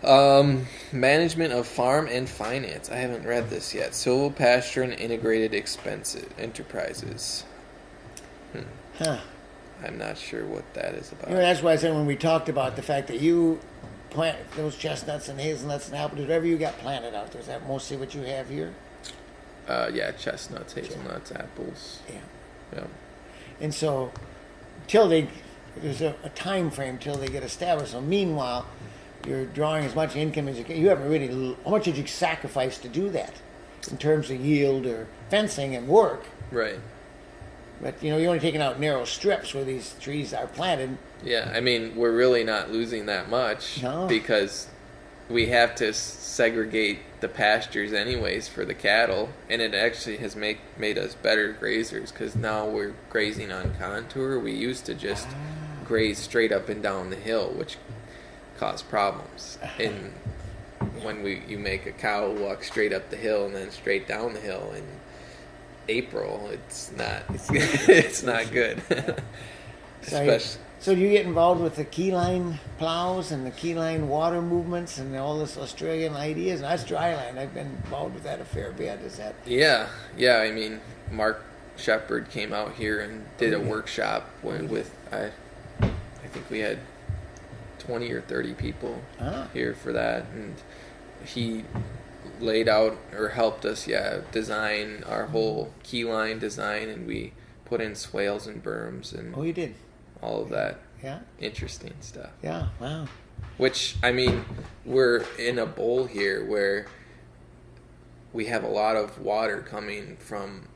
Yeah. Management of farm and finance. I haven't read this yet. Silvopasture and integrated enterprises. Huh. I'm not sure what that is about. That's why I said when we talked about the fact that you plant those chestnuts and hazelnuts and apples, whatever you got planted out there, is that mostly what you have here? Yeah, chestnuts, hazelnuts, apples. Yeah. And so, there's a time frame till they get established. So meanwhile, you're drawing as much income as you can. You haven't really. How much did you sacrifice to do that, in terms of yield or fencing and work? Right. But you're only taking out narrow strips where these trees are planted. Yeah, I mean, we're really not losing that much because we have to segregate the pastures anyways for the cattle, and it actually has made us better grazers because now we're grazing on contour. We used to just graze straight up and down the hill, which caused problems. And when you make a cow walk straight up the hill and then straight down the hill in April, it's not good. So do you get involved with the keyline plows and the keyline water movements and all this Australian ideas? And that's dryland. I've been involved with that a fair bit. Is that? Yeah. I mean, Mark Shepard came out here and did a workshop with I think we had 20 or 30 people here for that, and he laid out or helped us design our whole keyline design, and we put in swales and berms and you did all of that interesting stuff. Wow. Which, I mean, we're in a bowl here where we have a lot of water coming from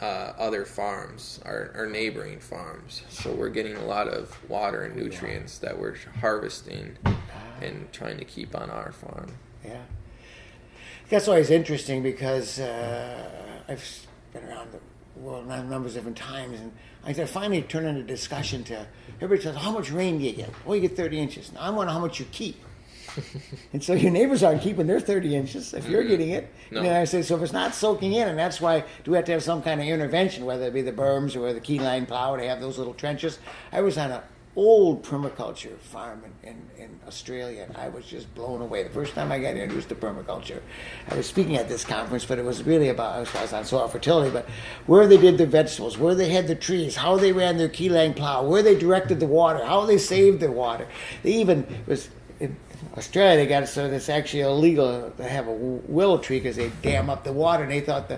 other farms, our neighboring farms. So we're getting a lot of water and nutrients that we're harvesting and trying to keep on our farm. Yeah. That's always interesting because I've been around the world a number of different times, and I finally turn into discussion to everybody says, how much rain do you get? Well, you get 30 inches. Now I wonder how much you keep. And so your neighbors aren't keeping their 30 inches if you're getting it. No. And then I say, so if it's not soaking in, and that's why do we have to have some kind of intervention, whether it be the berms or the keyline plow to have those little trenches. I was on an old permaculture farm in Australia, and I was just blown away. The first time I got introduced to permaculture, I was speaking at this conference, but it was really about, I was on soil fertility, but where they did their vegetables, where they had the trees, how they ran their key lane plow, where they directed the water, how they saved their water. They even, in Australia, they got it so that it's actually illegal to have a willow tree because they dam up the water, and they thought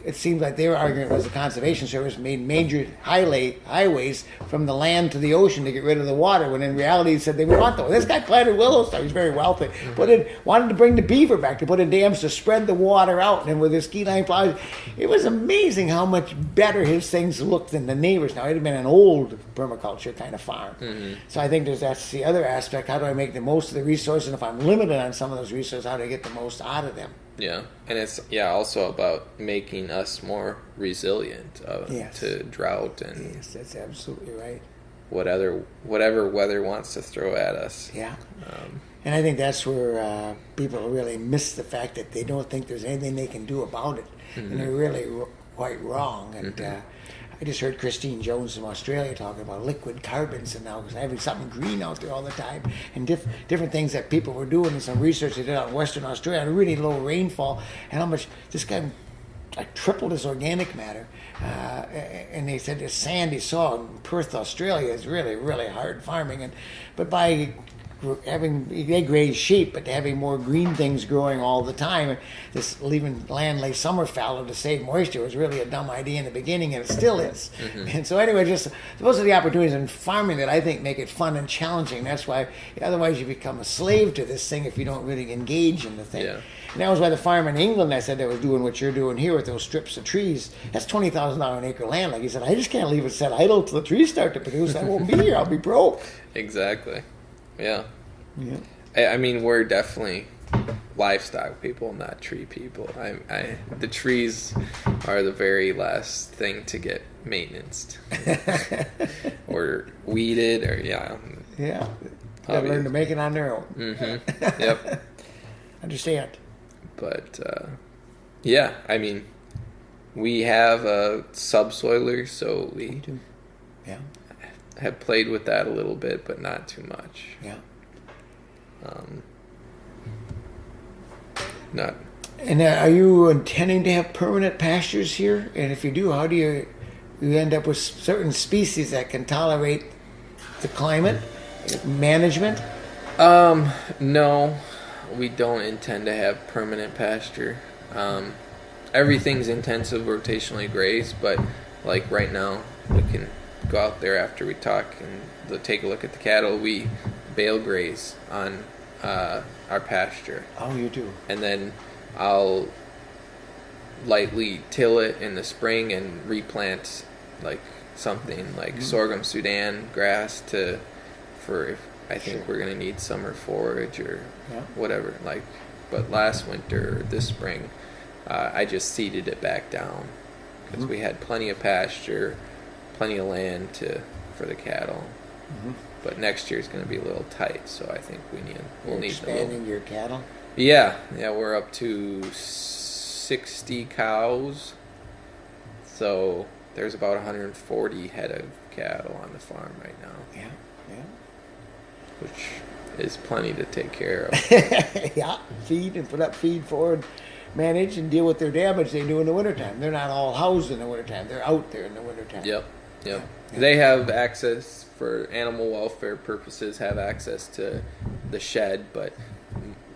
it seemed like their argument was the Conservation Service made major highways from the land to the ocean to get rid of the water, when in reality he said they want those. This guy planted willows, so he's very wealthy. Wanted to bring the beaver back, to put in dams to spread the water out, and with his key line plows, it was amazing how much better his things looked than the neighbors. Now, it had been an old permaculture kind of farm. So I think that's the other aspect. How do I make the most of the resources? And if I'm limited on some of those resources, how do I get the most out of them? Yeah, and it's also about making us more resilient to drought and yes, that's absolutely right. Whatever weather wants to throw at us. Yeah, and I think that's where people really miss the fact that they don't think there's anything they can do about it, and they're really quite wrong. And I just heard Christine Jones from Australia talking about liquid carbons, and now having something green out there all the time, and different things that people were doing, and some research they did out in Western Australia, and really low rainfall, and how much this guy tripled his organic matter. And they said the sandy soil in Perth, Australia is really, really hard farming, but by they graze sheep, but having more green things growing all the time, this leaving land lay summer fallow to save moisture was really a dumb idea in the beginning, and it still is. And so anyway, just those are the opportunities in farming that I think make it fun and challenging. That's why otherwise you become a slave to this thing if you don't really engage in the thing. Yeah. And that was why the farm in England, I said, that was doing what you're doing here with those strips of trees. That's $20,000 an acre land. Like he said, I just can't leave it set idle till the trees start to produce. I won't be here. I'll be broke. Exactly. Yeah. I mean, we're definitely livestock people, not tree people. The trees are the very last thing to get maintenanced or weeded, or Gotta learn to make it on their own. Yep. Understand. But I mean, we have a subsoiler, so we do. Yeah. Have played with that a little bit, but not too much. Yeah. Not. And are you intending to have permanent pastures here? And if you do, how do you end up with certain species that can tolerate the climate management? No, we don't intend to have permanent pasture. Everything's intensive rotationally grazed, but like right now, we can go out there after we talk and take a look at the cattle. We bale graze on our pasture. Oh, you do? And then I'll lightly till it in the spring and replant like something like sorghum Sudan grass for if I think we're gonna need summer forage or whatever. But last winter or this spring, I just seeded it back down because we had plenty of pasture, plenty of land for the cattle. But next year's going to be a little tight, so I think we'll need expanding your cattle. Yeah, we're up to 60 cows, so there's about 140 head of cattle on the farm right now. Yeah, which is plenty to take care of. Feed and put up feed for and manage and deal with their damage they do in the wintertime. They're not all housed in the wintertime; they're out there in the wintertime. Yep. They have access for animal welfare purposes, have access to the shed, but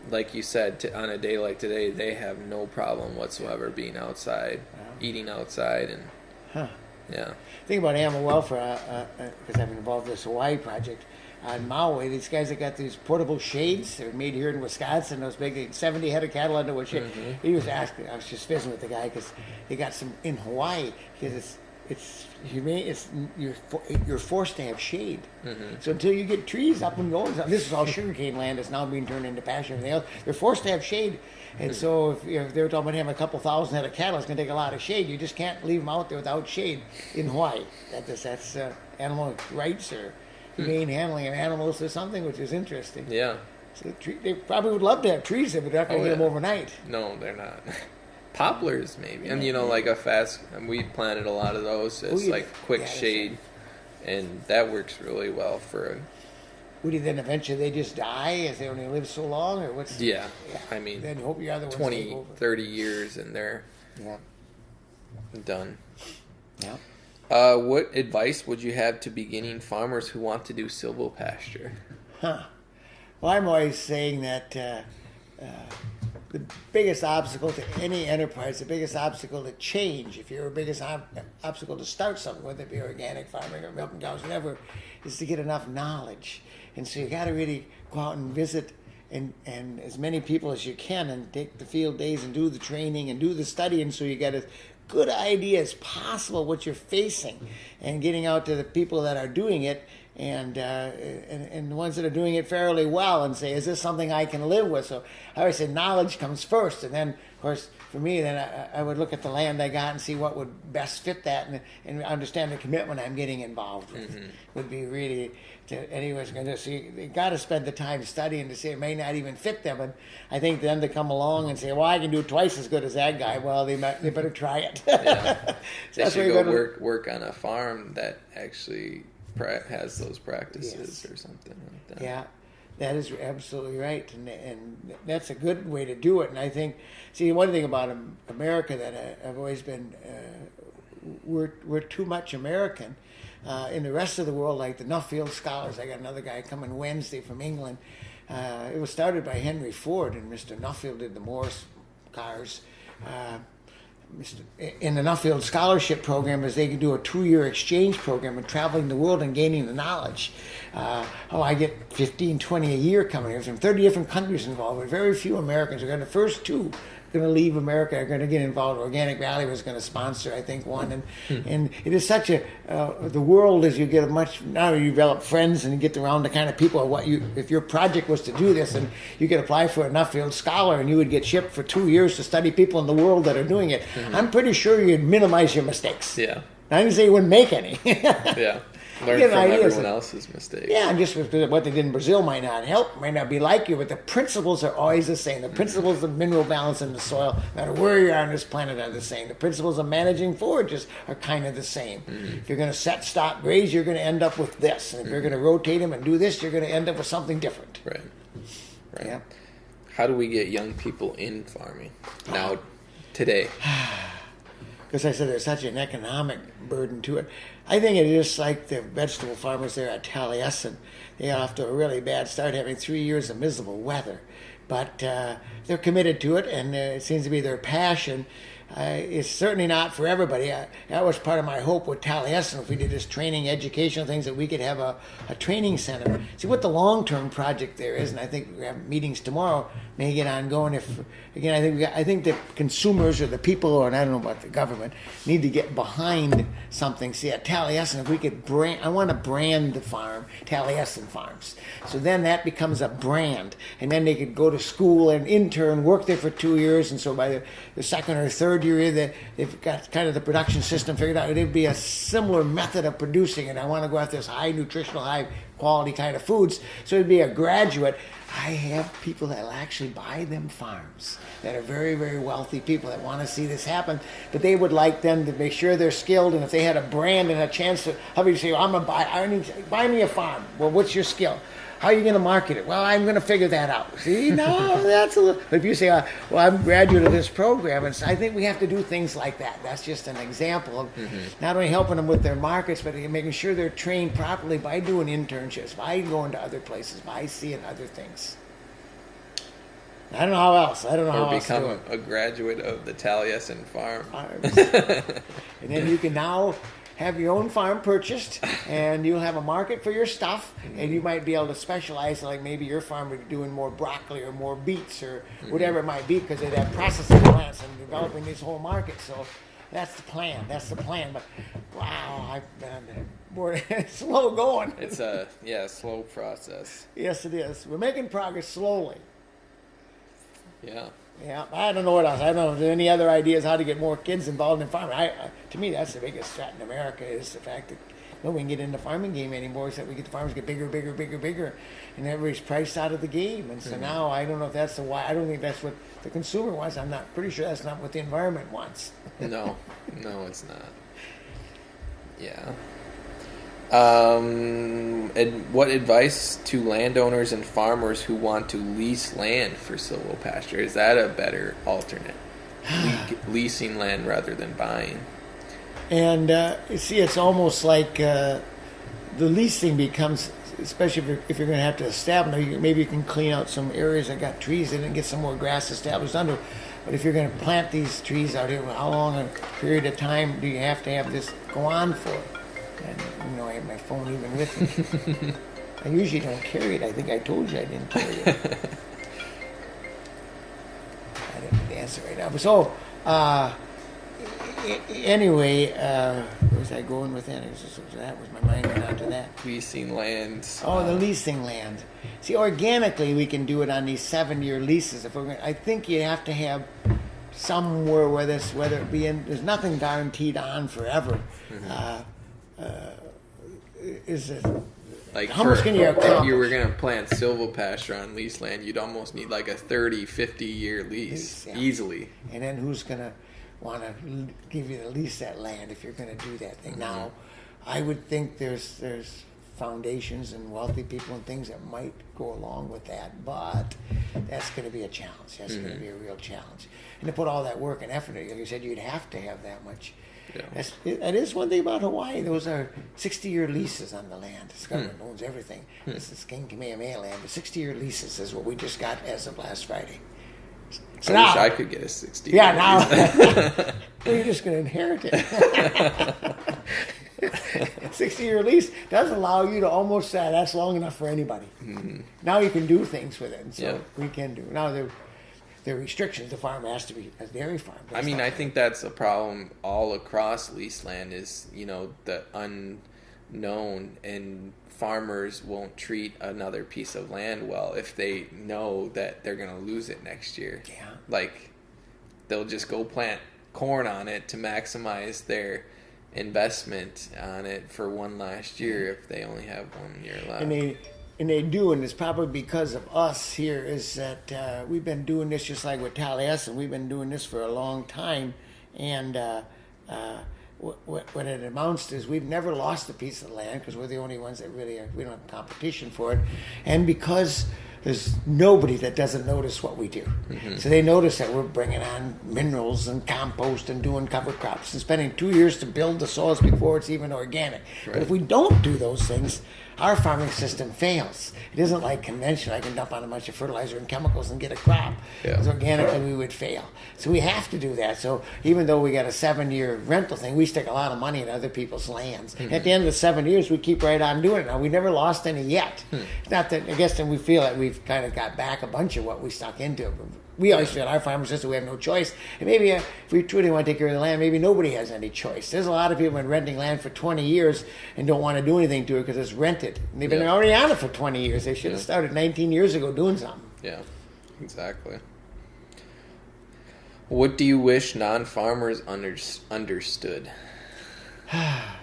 like you said, on a day like today, they have no problem whatsoever being outside, eating outside, and Think about animal welfare, because I've been involved in this Hawaii project on Maui. These guys that got these portable shades, they're made here in Wisconsin. Those big 70 head of cattle under a shade. He was asking. I was just visiting with the guy because they got some in Hawaii because it's humane. You're forced to have shade. So until you get trees up and going, this is all sugarcane land that's now being turned into pasture and everything else. They're forced to have shade, and so if they were talking about having a couple thousand head of cattle, it's going to take a lot of shade. You just can't leave them out there without shade in Hawaii. That's animal rights or humane handling of animals or something, which is interesting. Yeah. So they probably would love to have trees there, but they're not going to get them overnight. No, they're not. Poplars maybe, and like we planted a lot of those. It's like quick shade and that works really well for. Would you then eventually they just die if they only live so long, or what's? Yeah, I mean, Then you hope your other ones 20, take over. 30 years and they're Yeah. done. Yeah. What advice would you have to beginning farmers who want to do silvopasture? Huh. Well, I'm always saying that the biggest obstacle to any enterprise, the biggest obstacle to change, if you're a biggest obstacle to start something, whether it be organic farming or milking cows, whatever, is to get enough knowledge. And so you got to really go out and visit and as many people as you can and take the field days and do the training and do the studying so you get as good idea as possible what you're facing and getting out to the people that are doing it and the ones that are doing it fairly well and say, is this something I can live with? So I always say knowledge comes first, and then of course for me then I would look at the land I got and see what would best fit that and understand the commitment I'm getting involved with. Would be really anyways going to see they got to spend the time studying to see it may not even fit them, and I think then to come along and say, well, I can do twice as good as that guy, well they better try it. Yeah. So they should go work on a farm that actually has those practices or something like that. Yeah, that is absolutely right, and that's a good way to do it. And I think, see, one thing about America that I've always been, we're too much American. In the rest of the world, like the Nuffield Scholars, I got another guy coming Wednesday from England. It was started by Henry Ford, and Mr. Nuffield did the Morris cars. In the Nuffield Scholarship Program is they can do a 2-year exchange program of traveling the world and gaining the knowledge. I get 15, 20 a year coming here from 30 different countries involved, but very few Americans are going to, the first two going to leave America are going to get involved. Organic Valley was going to sponsor, I think, one. And it is such a, the world is you get a much, now you develop friends and you get around the kind of people, what you, if your project was to do this and you could apply for a Nuffield Scholar and you would get shipped for 2 years to study people in the world that are doing it, I'm pretty sure you'd minimize your mistakes. Yeah. I didn't say you wouldn't make any. Yeah. Learn from everyone else's mistakes. Yeah, and just what they did in Brazil might not help, might not be like you, but the principles are always the same. The principles of mineral balance in the soil, no matter where you are on this planet, are the same. The principles of managing forages are kind of the same. If you're going to set, stop, graze, you're going to end up with this. And if you're going to rotate them and do this, you're going to end up with something different. Right. Yeah. How do we get young people in farming now, today? Because I said there's such an economic burden to it. I think it is like the vegetable farmers there at Taliesin. They got off to a really bad start, having 3 years of miserable weather. But they're committed to it, and it seems to be their passion. It's certainly not for everybody. That was part of my hope with Taliesin. If we did this training, educational things, that we could have a training center. See what the long-term project there is, and I think we have meetings tomorrow, may get ongoing. If again, I think the consumers or the people, and I don't know about the government, need to get behind something. See at Taliesin, if we could brand, I want to brand the farm, Taliesin Farms. So then that becomes a brand, and then they could go to school and intern, work there for 2 years, and so by the second or third year, they've got kind of the production system figured out. It'd be a similar method of producing, and I want to go after this high nutritional, high quality kind of foods. So it'd be a graduate. I have people that will actually buy them farms that are very, very wealthy people that want to see this happen, but they would like them to make sure they're skilled, and if they had a brand and a chance to, how would you say, well, I'm going to buy me a farm. Well, what's your skill? How are you going to market it? Well, I'm going to figure that out. See, no, that's a little. But if you say, well, I'm a graduate of this program, and so I think we have to do things like that. That's just an example of not only helping them with their markets, but making sure they're trained properly by doing internships, by going to other places, by seeing other things. I don't know how else. I don't know how else to do it. Or become a graduate of the Taliesin farm. And then you can now have your own farm purchased, and you'll have a market for your stuff, and you might be able to specialize, like maybe your farm would be doing more broccoli or more beets or whatever it might be, because they have processing plants and developing this whole market. So that's the plan. But wow, I've been more slow going. It's a slow process. Yes, it is. We're making progress slowly. Yeah. Yeah, I don't know what else. I don't know if there's any other ideas how to get more kids involved in farming. To me, that's the biggest threat in America is the fact that nobody can get in the farming game anymore, except we get the farmers get bigger, and everybody's priced out of the game. And so now I don't know if that's why. I don't think that's what the consumer wants. I'm not pretty sure that's not what the environment wants. No, it's not. Yeah. What advice to landowners and farmers who want to lease land for silvopasture? Is that a better alternate? Leasing land rather than buying. And you see, it's almost like the leasing becomes, especially if you're going to have to establish, maybe you can clean out some areas that got trees in and get some more grass established under. But if you're going to plant these trees out here, how long a period of time do you have to have this go on for? And, I have my phone even with me. I usually don't carry it. I think I told you I didn't carry it. I didn't need to answer right now. But so, anyway, where was I going with that? That was my mind went on to that. Leasing land. Oh, the leasing land. See, organically, we can do it on these 7-year leases. I think you have to have somewhere whether it be in. There's nothing guaranteed on forever. Mm-hmm. Is it? Like how much can you accomplish? If you were going to plant silvopasture on lease land, you'd almost need like a 30, 50-year lease, yeah. Easily. And then who's going to want to give you to lease that land if you're going to do that thing? Mm-hmm. Now, I would think there's foundations and wealthy people and things that might go along with that, but that's going to be a challenge. That's going to be a real challenge. And to put all that work and effort in, like you said, you'd have to have that much. Yeah. That is one thing about Hawaii. Those are 60-year leases on the land. The government owns everything. This is King Kamehameha land. But 60-year leases is what we just got as of last Friday. So I wish I could get a 60-year Yeah, now well, you're just going to inherit it. 60-year lease does allow you to almost say that's long enough for anybody. Mm-hmm. Now you can do things with it. And so we can do. Now there are restrictions. The farm has to be a dairy farm. I mean, I think that's a problem all across lease land is, the unknown, and farmers won't treat another piece of land well if they know that they're going to lose it next year. Yeah. Like, they'll just go plant corn on it to maximize their investment on it for one last year if they only have 1 year left. And they do, and it's probably because of us here, is that we've been doing this just like with Taliesin. We've been doing this for a long time, and what it amounts to is we've never lost a piece of land because we're the only ones that we don't have competition for it, and because there's nobody that doesn't notice what we do. Mm-hmm. So they notice that we're bringing on minerals and compost and doing cover crops and spending 2 years to build the soils before it's even organic. Right. But if we don't do those things, our farming system fails. It isn't like conventional. I can dump on a bunch of fertilizer and chemicals and get a crop. Because organically we would fail. So we have to do that. So even though we got a 7-year rental thing, we stick a lot of money in other people's lands. Mm-hmm. At the end of the 7 years, we keep right on doing it. Now, we never lost any yet. It's not that, I guess then we feel that we've kind of got back a bunch of what we stuck into. We always feel our farmers system, we have no choice. And maybe if we truly want to take care of the land, maybe nobody has any choice. There's a lot of people been renting land for 20 years and don't want to do anything to it because it's rented. And they've been already on it for 20 years. They should have started 19 years ago doing something. Yeah, exactly. What do you wish non-farmers understood? I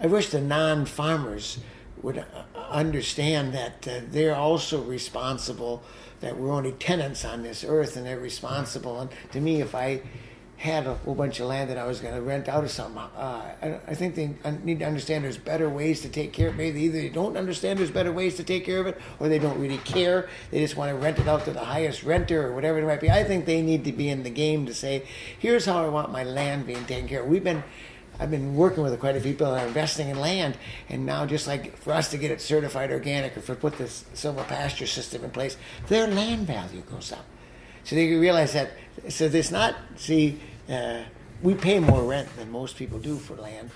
wish the non-farmers would understand that they're also responsible, that we're only tenants on this earth and they're responsible. And to me, if I had a whole bunch of land that I was going to rent out or something, I think they need to understand there's better ways to take care of it. Maybe either they don't understand there's better ways to take care of it, or they don't really care. They just want to rent it out to the highest renter or whatever it might be. I think they need to be in the game to say, here's how I want my land being taken care of. I've been working with quite a few people that are investing in land, and now just like for us to get it certified organic or for put this silvopasture system in place, their land value goes up. So they realize that. So there's not. We pay more rent than most people do for land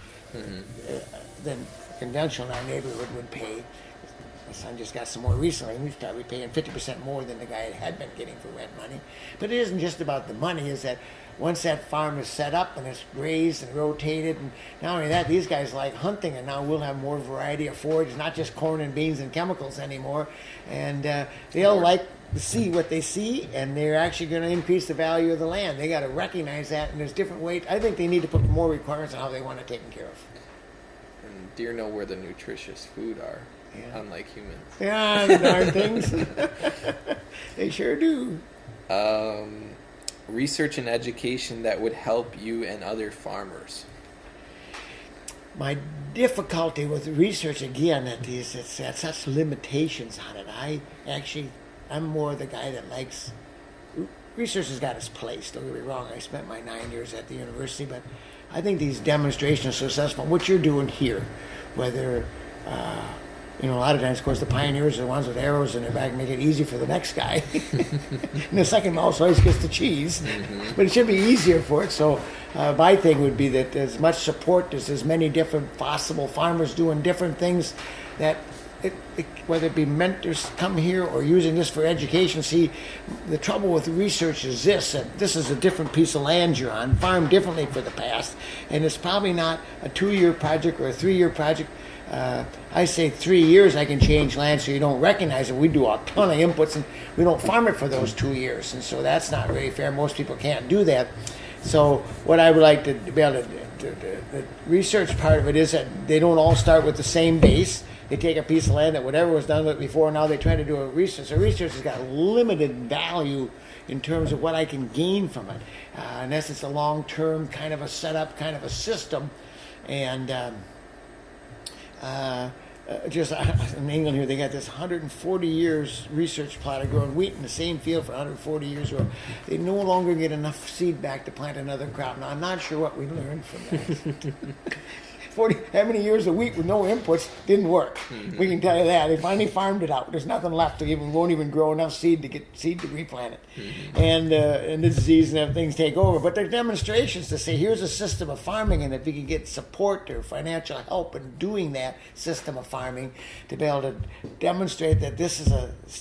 than conventional in our neighborhood would pay. My son just got some more recently, and we started paying 50% more than the guy had been getting for rent money. But it isn't just about the money, is that once that farm is set up and it's grazed and rotated, and not only that, these guys like hunting, and now we'll have more variety of forage, not just corn and beans and chemicals anymore. And they'll like to see what they see, and they're actually going to increase the value of the land. They got to recognize that, and there's different ways. I think they need to put more requirements on how they want it taken care of. And deer know where the nutritious food are. Yeah. Unlike humans. Yeah, the darn things. They sure do. Research and education that would help you and other farmers. my difficulty with research again is it's got such limitations on it. I'm more the guy that likes research has got its place. Don't get me wrong. I spent my 9 years at the university, but I think these demonstrations are successful. What you're doing here, whether a lot of times, of course, the pioneers are the ones with arrows in their back and make it easy for the next guy. And the second mouse always gets the cheese. Mm-hmm. But it should be easier for it. So my thing would be that as much support, there's as many different possible farmers doing different things that whether it be mentors come here or using this for education. See, the trouble with research is that this is a different piece of land you're on, farmed differently for the past, and it's probably not a 2-year project or a 3-year project. I say 3 years I can change land so you don't recognize it. We do a ton of inputs and we don't farm it for those 2 years, and so that's not really fair. Most people can't do that. So what I would like to be able to the research part of it is that they don't all start with the same base. They take a piece of land that whatever was done with it before, now they try to do a research. So research has got limited value in terms of what I can gain from it. Unless it's a long-term kind of a setup, kind of a system. And just in England here, they got this 140 years research plot of growing wheat in the same field for 140 years. Where they no longer get enough seed back to plant another crop. Now, I'm not sure what we learned from that. How many years of wheat with no inputs didn't work. Mm-hmm. We can tell you that. They finally farmed it out. There's nothing left. Won't even grow enough seed to get seed to replant it. Mm-hmm. And the disease and things take over. But there's demonstrations to say here's a system of farming, and if we can get support or financial help in doing that system of farming to be able to demonstrate that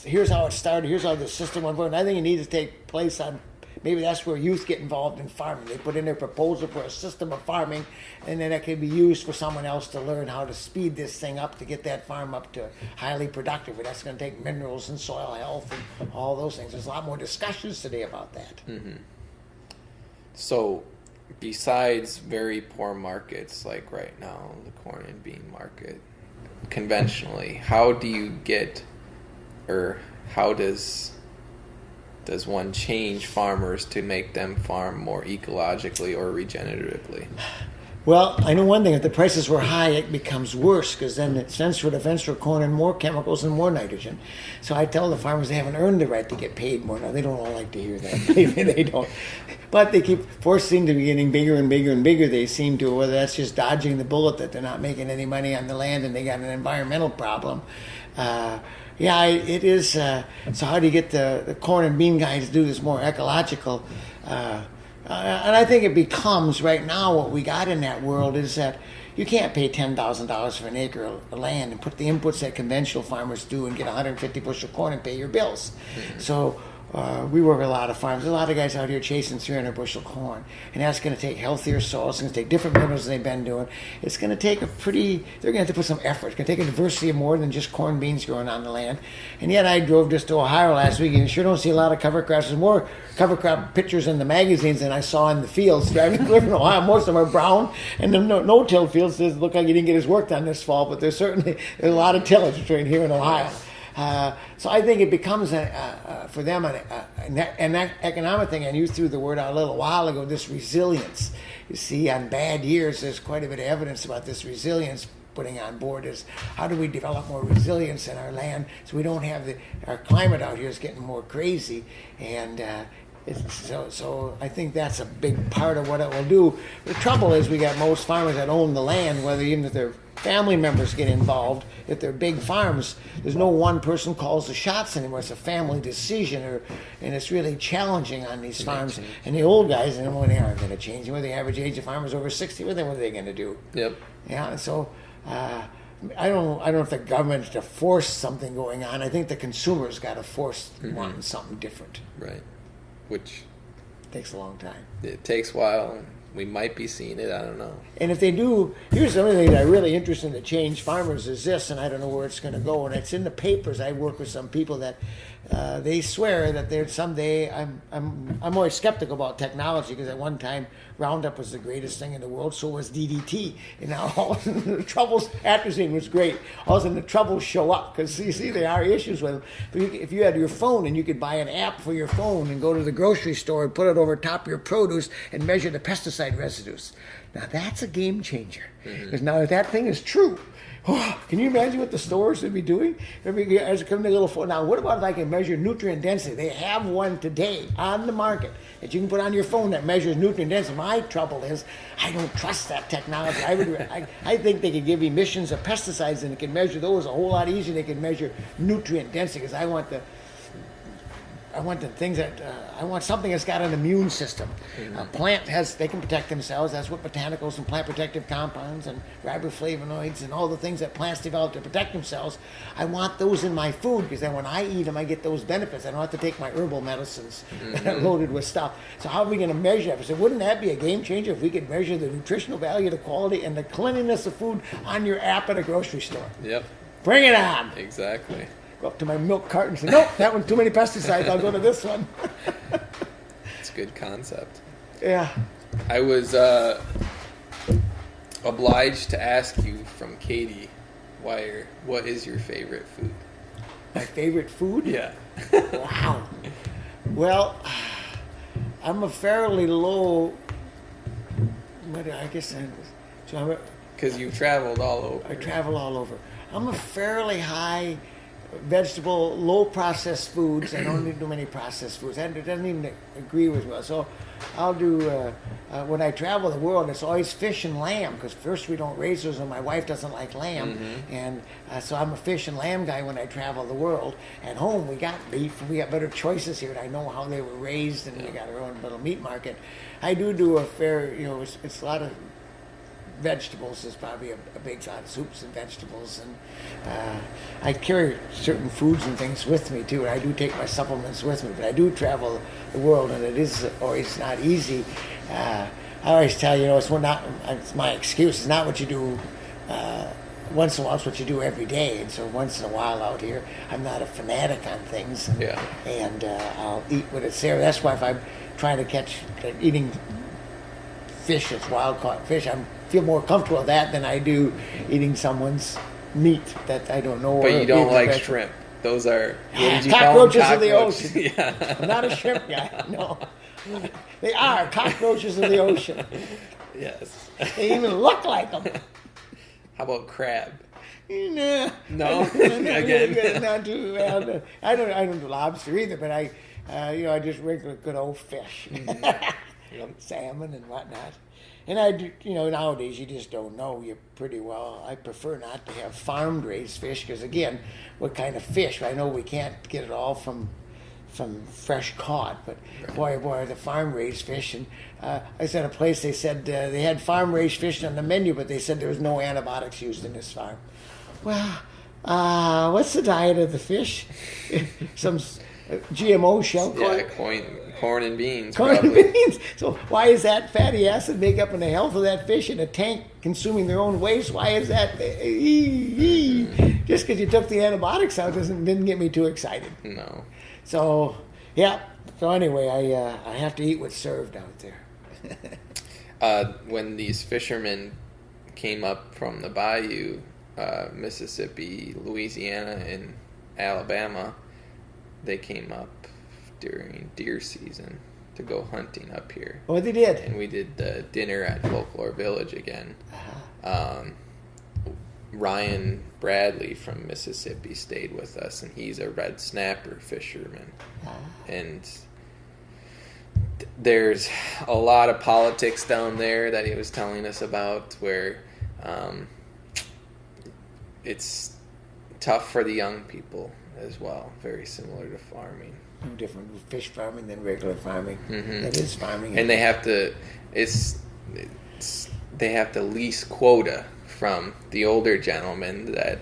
here's how it started, here's how the system went forward. And I think it needs to take place on. Maybe that's where youth get involved in farming. They put in their proposal for a system of farming, and then that can be used for someone else to learn how to speed this thing up to get that farm up to highly productive. But that's going to take minerals and soil health and all those things. There's a lot more discussions today about that. Mm-hmm. So besides very poor markets like right now, the corn and bean market, conventionally, how do you get, or how does one change farmers to make them farm more ecologically or regeneratively? Well, I know one thing. If the prices were high, it becomes worse because then it sends for defense for corn and more chemicals and more nitrogen. So I tell the farmers they haven't earned the right to get paid more. Now, they don't all like to hear that. They don't. But they keep forcing to be getting bigger and bigger and bigger. They seem to, whether that's just dodging the bullet that they're not making any money on the land and they got an environmental problem. Yeah, it is. So how do you get the corn and bean guys to do this more ecological? And I think it becomes, right now, what we got in that world is that you can't pay $10,000 for an acre of land and put the inputs that conventional farmers do and get 150 bushel corn and pay your bills. Mm-hmm. So we work with a lot of farms. There's a lot of guys out here chasing 300 bushel corn, and that's going to take healthier soil. It's going to take different minerals than they've been doing. It's going to take they're going to have to put some effort. It's going to take a diversity of more than just corn beans growing on the land. And yet I drove just to Ohio last week, and you sure don't see a lot of cover crops. There's more cover crop pictures in the magazines than I saw in the fields. Driving in Ohio, most of them are brown, and the no-till fields look like he didn't get his work done this fall, but there's a lot of tillage between here and Ohio. So I think it becomes for them an economic thing, and you threw the word out a little while ago, this resilience. You see, on bad years, there's quite a bit of evidence about this resilience putting on board is how do we develop more resilience in our land so we don't have our climate out here is getting more crazy, and so I think that's a big part of what it will do. The trouble is we got most farmers that own the land, whether even if their family members get involved, if they're big farms, there's no one person calls the shots anymore. It's a family decision, and it's really challenging on these farms. And the old guys, they aren't going to change. The average age of farmers over 60, what are they going to do? Yep. Yeah, and so I don't know if the government's to force something going on. I think the consumer's got to force wanting something different. Right. Which takes a long time. It takes a while. We might be seeing it. I don't know. And if they do, here's something that I'm really interested in to change farmers is this, and I don't know where it's going to go. And it's in the papers. I work with some people that they swear that there's someday. I'm always skeptical about technology because at one time Roundup was the greatest thing in the world. So was DDT. And now all of a sudden the troubles. Atrazine was great. All of a sudden the troubles show up because you see there are issues with them. But if you had your phone and you could buy an app for your phone and go to the grocery store and put it over top of your produce and measure the pesticide residues. Now that's a game changer. Because now if that thing is true, can you imagine what the stores would be doing? As it comes to a little phone. Now, what about if I can measure nutrient density? They have one today on the market that you can put on your phone that measures nutrient density. My trouble is I don't trust that technology. I think they could give emissions of pesticides and it can measure those a whole lot easier. They can measure nutrient density because I want the things that I want something that's got an immune system. A plant they can protect themselves. That's what botanicals and plant protective compounds and riboflavonoids and all the things that plants develop to protect themselves. I want those in my food because then when I eat them, I get those benefits. I don't have to take my herbal medicines that are loaded with stuff. So how are we going to measure that? I said, wouldn't that be a game changer if we could measure the nutritional value, the quality, and the cleanliness of food on your app at a grocery store? Yep. Bring it on. Exactly. Go up to my milk carton and say, nope, that one's too many pesticides. I'll go to this one. It's a good concept. Yeah. I was obliged to ask you from Katie, what is your favorite food? My favorite food? Yeah. Wow. Well, I'm a fairly low. I guess Because you've traveled all over. I travel all over. I'm a fairly high vegetable, low processed foods. I don't do many processed foods. It doesn't even agree with me. So I'll do, when I travel the world, it's always fish and lamb, because first we don't raise those and my wife doesn't like lamb. And so I'm a fish and lamb guy when I travel the world. At home we got beef, and we got better choices here, and I know how they were raised, and we got our own little meat market. I do a fair, it's a lot of vegetables is probably a big lot of soups and vegetables, and I carry certain foods and things with me too, and I do take my supplements with me, but I do travel the world, and it is always not easy. I always tell it's my excuse, it's not what you do once in a while, it's what you do every day, and so once in a while out here, I'm not a fanatic on things, and I'll eat when it's there. That's why if I'm trying to catch eating fish, it's wild caught fish, I feel more comfortable with that than I do eating someone's meat that I don't know. But you don't like shrimp. Those are cockroaches of the ocean. Yeah. I'm not a shrimp guy. No, they are cockroaches of the ocean. Yes. They even look like them. How about crab? Nah. No. Again. Not too well. I don't do lobster either, but I just regular good old fish, salmon and whatnot. And I do, nowadays you just don't know. You pretty well. I prefer not to have farmed raised fish because, again, what kind of fish? I know we can't get it all from fresh caught, but boy, the farm raised fish. And I was at a place. They said they had farm raised fish on the menu, but they said there was no antibiotics used in this farm. Well, what's the diet of the fish? Some GMO shell corn. Yeah, corn and beans. Corn probably. and beans. So why is that fatty acid make up in the health of that fish in a tank consuming their own waste? Why is that? Just because you took the antibiotics out didn't get me too excited. No. So yeah. So anyway, I have to eat what's served out there. When these fishermen came up from the bayou, Mississippi, Louisiana, and Alabama, they came up during deer season to go hunting up here. Oh, they did. And we did the dinner at Folklore Village again. Ryan Bradley from Mississippi stayed with us, and he's a red snapper fisherman. And there's a lot of politics down there that he was telling us about, where it's tough for the young people as well, very similar to farming. No different with fish farming than regular farming. That is farming. And they have to they have to lease quota from the older gentlemen that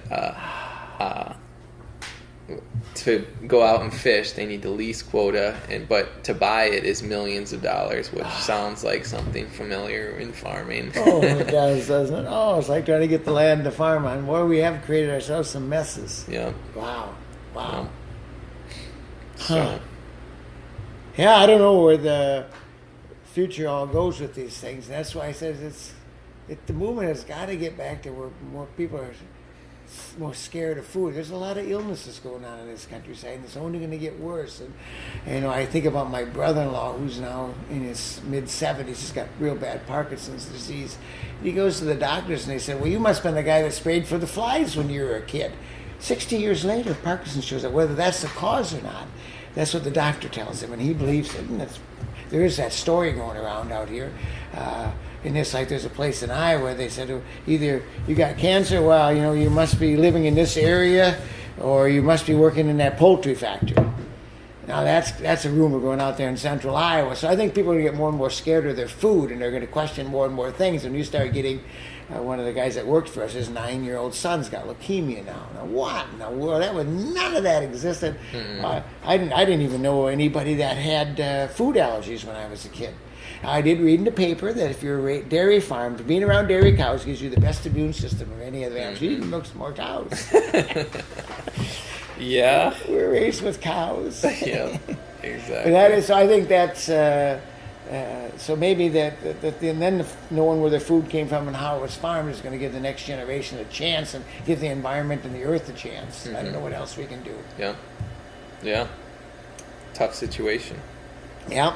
to go out and fish. They need to lease quota, but to buy it is millions of dollars, which sounds like something familiar in farming. Oh, it does, doesn't it? Oh, it's like trying to get the land to farm on. Boy, we have created ourselves some messes. Yeah. Wow. Yeah. Huh. Yeah, I don't know where the future all goes with these things. That's why I said the movement has got to get back to where more people are more scared of food. There's a lot of illnesses going on in this countryside, and it's only going to get worse. And I think about my brother-in-law, who's now in his mid-70s. He's got real bad Parkinson's disease. He goes to the doctors, and they say, well, you must have been the guy that sprayed for the flies when you were a kid. 60 years later, Parkinson's shows up. Whether that's the cause or not, that's what the doctor tells him, and he believes it. And there is that story going around out here. And it's like there's a place in Iowa, they said, either you got cancer, well, you must be living in this area, or you must be working in that poultry factory. Now that's a rumor going out there in central Iowa. So I think people are going to get more and more scared of their food, and they're going to question more and more things. And you start getting, one of the guys that worked for us, his 9-year-old son's got leukemia now. Now what in the world? None of that existed. I didn't even know anybody that had food allergies when I was a kid. I did read in the paper that if you're a dairy farm, being around dairy cows gives you the best immune system of any other animal. You even milk some more cows. Yeah. We're raised with cows. Yeah, exactly. And that is, so I think that's, so maybe that and then knowing where the food came from and how it was farmed is going to give the next generation a chance and give the environment and the earth a chance. I don't know what else we can do. Yeah. Yeah. Tough situation. Yeah.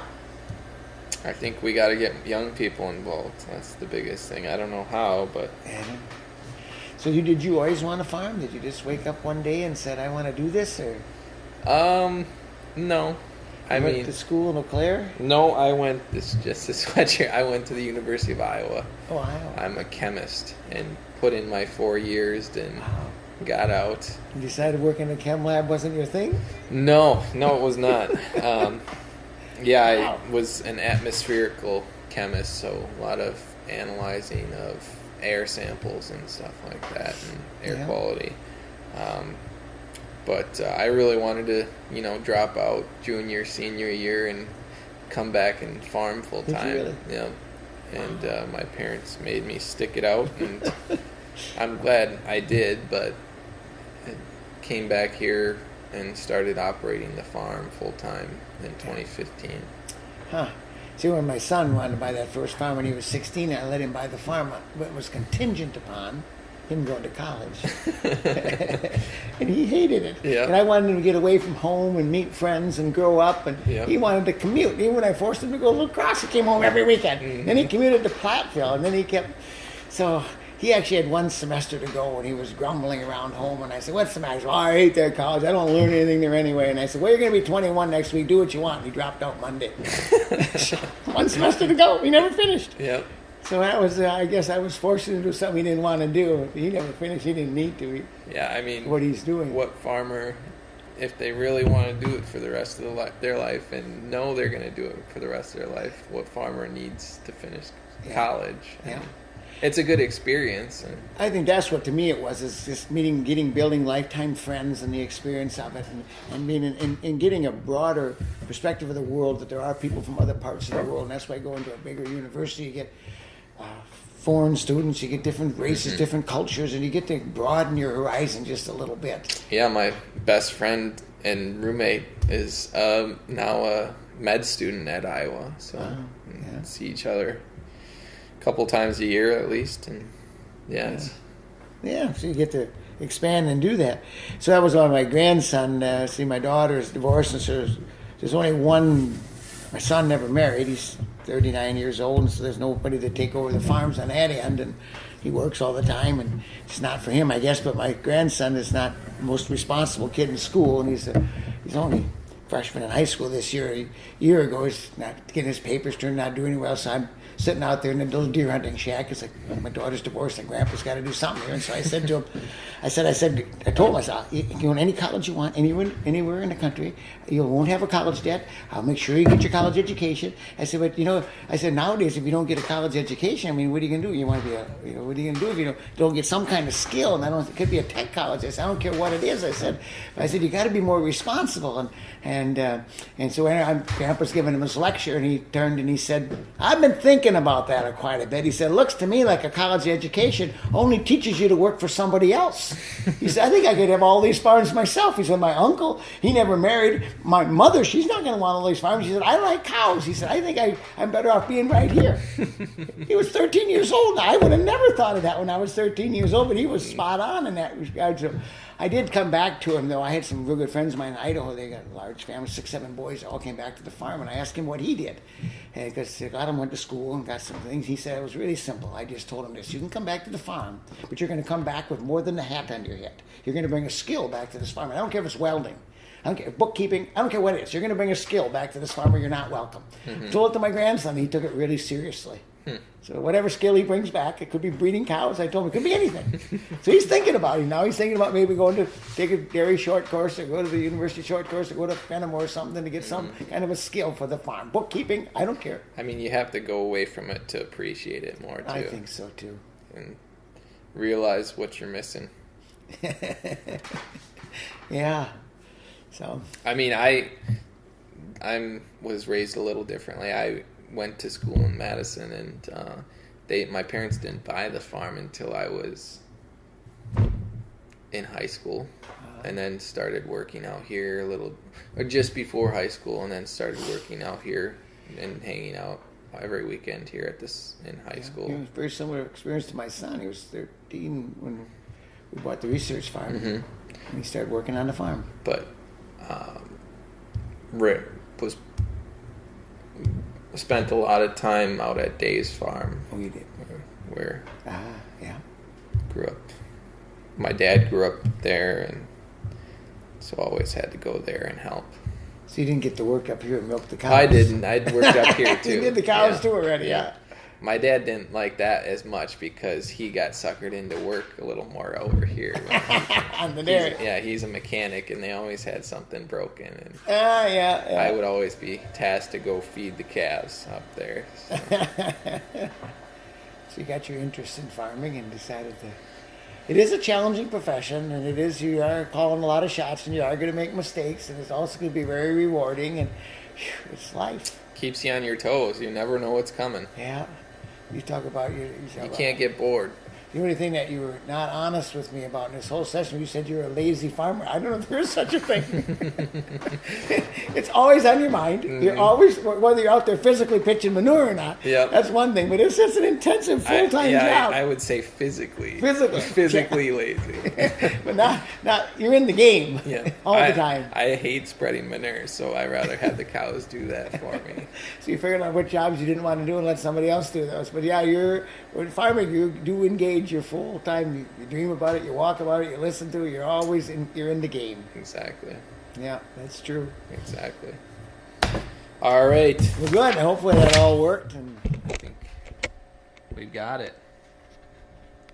I think we got to get young people involved. That's the biggest thing. I don't know how, but... So did you always want to farm? Did you just wake up one day and said, I want to do this? Or no. I went to school in Eau Claire? No, I went, just to switch here, I went to the University of Iowa. Oh, Iowa. I'm a chemist and put in my 4 years and got out. You decided working in a chem lab wasn't your thing? No, it was not. I was an atmospherical chemist, so a lot of analyzing of air samples and stuff like that, and air quality. But I really wanted to, drop out junior, senior year and come back and farm full time. Really? Yeah. And my parents made me stick it out, and I'm glad I did, but I came back here and started operating the farm full time in 2015. Huh. See, when my son wanted to buy that first farm when he was 16, I let him buy the farm, but it was contingent upon him going to college. And he hated it. Yeah. And I wanted him to get away from home and meet friends and grow up, and he wanted to commute. Even when I forced him to go to La Crosse, he came home every weekend. Mm-hmm. Then he commuted to Platteville, and then he kept... So he actually had one semester to go, and he was grumbling around home, and I said, what's the matter? He said, I hate that college. I don't learn anything there anyway. And I said, well, you're going to be 21 next week. Do what you want. And he dropped out Monday. One semester to go. He never finished. Yep. So that was, I guess I was forced to do something he didn't want to do. He never finished. He didn't need to. What he's doing. What farmer, if they really want to do it for the rest of their life and know they're going to do it for the rest of their life, what farmer needs to finish college? Yeah. It's a good experience. I think that's what, to me, it was, is just building lifetime friends and the experience of it, and being and getting a broader perspective of the world, that there are people from other parts of the world, and that's why going to a bigger university, you get foreign students, you get different races, different cultures, and you get to broaden your horizon just a little bit. Yeah, my best friend and roommate is now a med student at Iowa, so we see each other couple times a year at least, and so you get to expand and do that. So that was on my grandson. See, my daughter's divorced, and so there's only one. My son never married. He's 39 years old, and so there's nobody to take over the farms on that end, and he works all the time, and it's not for him, I guess. But my grandson is not the most responsible kid in school, and he's only freshman in high school this year. A year ago, he's not getting his papers turned, not doing well, so I'm sitting out there in a little deer hunting shack. It's like, my daughter's divorced and Grandpa's got to do something here. And so I said to him, I told myself, you can go to any college you want, anywhere in the country. You won't have a college debt. I'll make sure you get your college education. I said, but nowadays, if you don't get a college education, I mean, what are you going to do? You want to be what are you going to do if you don't get some kind of skill? And it could be a tech college. I said, I don't care what it is. I said, you got to be more responsible. And so Grandpa's giving him his lecture, and he turned and he said, I've been thinking thinking about that quite a bit. He said, looks to me like a college education only teaches you to work for somebody else. He said, I think I could have all these farms myself. He said, my uncle, he never married. My mother, she's not going to want all these farms. He said, I like cows. He said, I think I'm better off being right here. He was 13 years old. Now, I would have never thought of that when I was 13 years old, but he was spot on in that regard. So I did come back to him, though. I had some real good friends of mine in Idaho. They got a large family, 6, 7 boys. They all came back to the farm, and I asked him what he did. Because a lot of them went to school and got some things. He said it was really simple. I just told him this. You can come back to the farm, but you're going to come back with more than a hat on your head. You're going to bring a skill back to this farm. I don't care if it's welding. I don't care, bookkeeping. I don't care what it is. You're going to bring a skill back to this farm or you're not welcome. I told it to my grandson. He took it really seriously. So whatever skill he brings back, it could be breeding cows. I told him it could be anything. So he's thinking about it now. He's thinking about maybe going to take a dairy short course or go to the university short course or go to Fenimore or something to get some kind of a skill for the farm. Bookkeeping, I don't care. I mean, you have to go away from it to appreciate it more, too. I think so, too. And realize what you're missing. Yeah. So. I mean, I was raised a little differently. I went to school in Madison, and my parents didn't buy the farm until I was in high school, and then started working out here or just before high school, and then started working out here and hanging out every weekend here in high school. It was a very similar experience to my son. He was 13 when we bought the research farm, and he started working on the farm. But spent a lot of time out at Dave's farm. Oh, you did? Where yeah. Grew up. My dad grew up there, and so always had to go there and help. So you didn't get to work up here and milk the cows? I didn't. I'd worked up here too. You did the cows too already, yeah. My dad didn't like that as much because he got suckered into work a little more over here. On the dairy. He's a mechanic, and they always had something broken. And yeah. I would always be tasked to go feed the calves up there. So. So you got your interest in farming and decided to. It is a challenging profession, and you are calling a lot of shots, and you are going to make mistakes, and it's also going to be very rewarding, and it's life. Keeps you on your toes. You never know what's coming. Yeah. You talk about you can't get bored. The only thing that you were not honest with me about in this whole session, you said you're a lazy farmer. I don't know if there's such a thing. It's always on your mind. You're always, whether you're out there physically pitching manure or not. Yep. That's one thing, but it's just an intensive full-time job. I would say physically. Physically lazy. But not you're in the game all the time. I hate spreading manure, so I rather have the cows do that for me. So you figured out what jobs you didn't want to do and let somebody else do those. But when farming, you do engage your full time. You dream about it, you walk about it, you listen to it. You're in the game. Exactly. Yeah, that's true. Exactly. All right. Well, good. Hopefully that all worked. And I think we've got it.